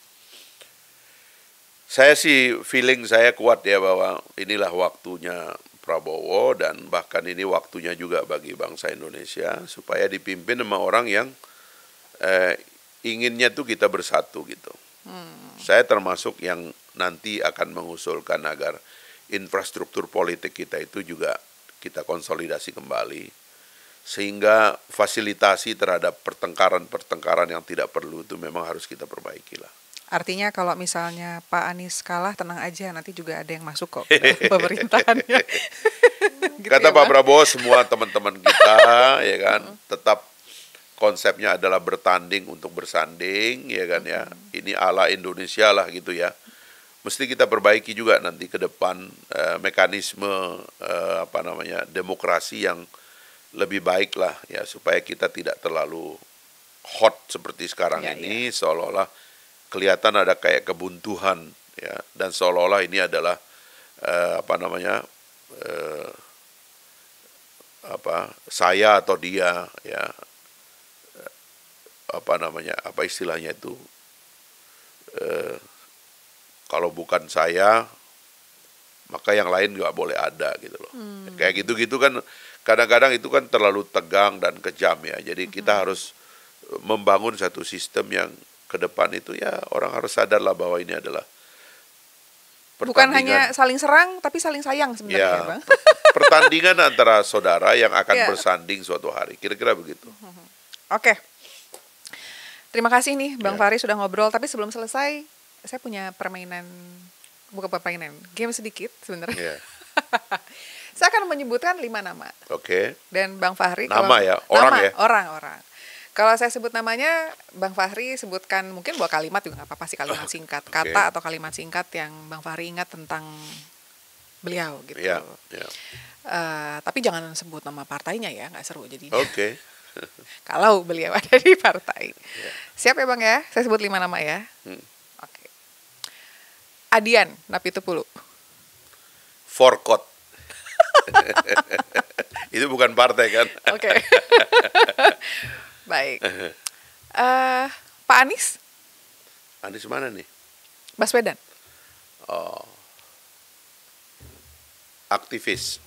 A: Saya sih feeling saya kuat ya bahwa inilah waktunya Prabowo dan bahkan ini waktunya juga bagi bangsa Indonesia supaya dipimpin sama orang yang inginnya tuh kita bersatu gitu. Saya termasuk yang nanti akan mengusulkan agar infrastruktur politik kita itu juga kita konsolidasi kembali. Sehingga fasilitasi terhadap pertengkaran-pertengkaran yang tidak perlu itu memang harus kita perbaiki lah.
B: Artinya kalau misalnya Pak Anies kalah, tenang aja, nanti juga ada yang masuk kok ke dalam pemerintahannya. Gitu
A: Kata
B: ya,
A: Pak
B: Bang?
A: Prabowo, semua teman-teman kita ya kan tetap konsepnya adalah bertanding untuk bersanding ya kan ya. Ini ala Indonesia lah gitu ya. Mesti kita perbaiki juga nanti ke depan mekanisme demokrasi yang lebih baik lah ya supaya kita tidak terlalu hot seperti sekarang
B: Ya,
A: ini seolah-olah kelihatan ada kayak kebuntuan ya dan seolah-olah ini adalah saya atau dia ya apa istilahnya itu kalau bukan saya maka yang lain nggak boleh ada gitu loh. Kayak gitu-gitu kan kadang-kadang itu kan terlalu tegang dan kejam ya. Jadi kita harus membangun satu sistem yang ke depan itu ya orang harus sadar lah bahwa ini adalah
B: Bukan hanya saling serang, tapi saling sayang sebenarnya ya, Bang.
A: pertandingan antara saudara yang akan
B: Ya.
A: bersanding suatu hari. Kira-kira begitu.
B: Oke. Terima kasih nih Bang
A: Ya.
B: Fahri sudah ngobrol. Tapi sebelum selesai, saya punya bukan permainan, game sedikit sebenarnya.
A: Ya.
B: Saya akan menyebutkan 5 nama.
A: Oke.
B: Dan Bang Fahri
A: Nama ya? Orang ya?
B: Orang. Kalau saya sebut namanya, Bang Fahri sebutkan mungkin 2 kalimat juga nggak apa-apa sih, kalimat singkat, kata atau kalimat singkat yang Bang Fahri ingat tentang beliau gitu.
A: Ya.
B: Tapi jangan sebut nama partainya ya, nggak seru jadinya.
A: Oke.
B: Kalau beliau ada di partai. Siap ya Bang ya? Saya sebut 5 nama ya. Oke. Adian Napitupulu.
A: Forkot. Itu bukan partai kan?
B: Oke. Baik. Pak Anies
A: Anies mana nih?
B: Baswedan.
A: Oh. Aktivis.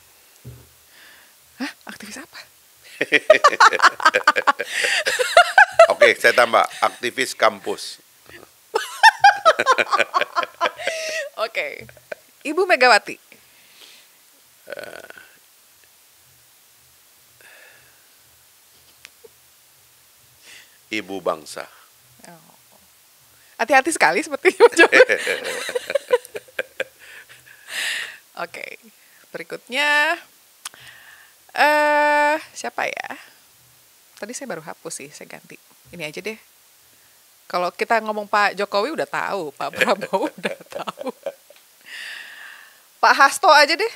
B: Hah? Aktivis apa?
A: Oke, saya tambah aktivis kampus.
B: Oke. Ibu Megawati.
A: Ibu bangsa.
B: Hati-hati sekali seperti menjawab. Oke. Berikutnya siapa ya? Tadi saya baru hapus sih, saya ganti. Ini aja deh. Kalau kita ngomong Pak Jokowi udah tahu, Pak Prabowo udah tahu. Pak Hasto aja deh.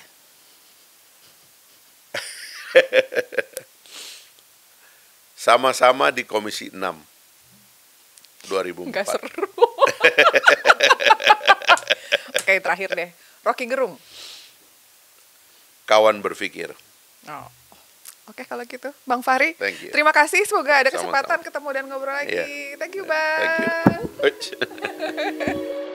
A: Sama-sama di Komisi 6 2004.
B: Nggak seru. Oke, terakhir deh. Rocky Gerung.
A: Kawan berpikir.
B: Oh. Oke, kalau gitu. Bang Fahri,
A: Thank you.
B: terima kasih. Semoga ada
A: Sama-sama.
B: kesempatan ketemu dan ngobrol lagi.
A: Iya.
B: Thank you,
A: Thank
B: Bang.
A: you.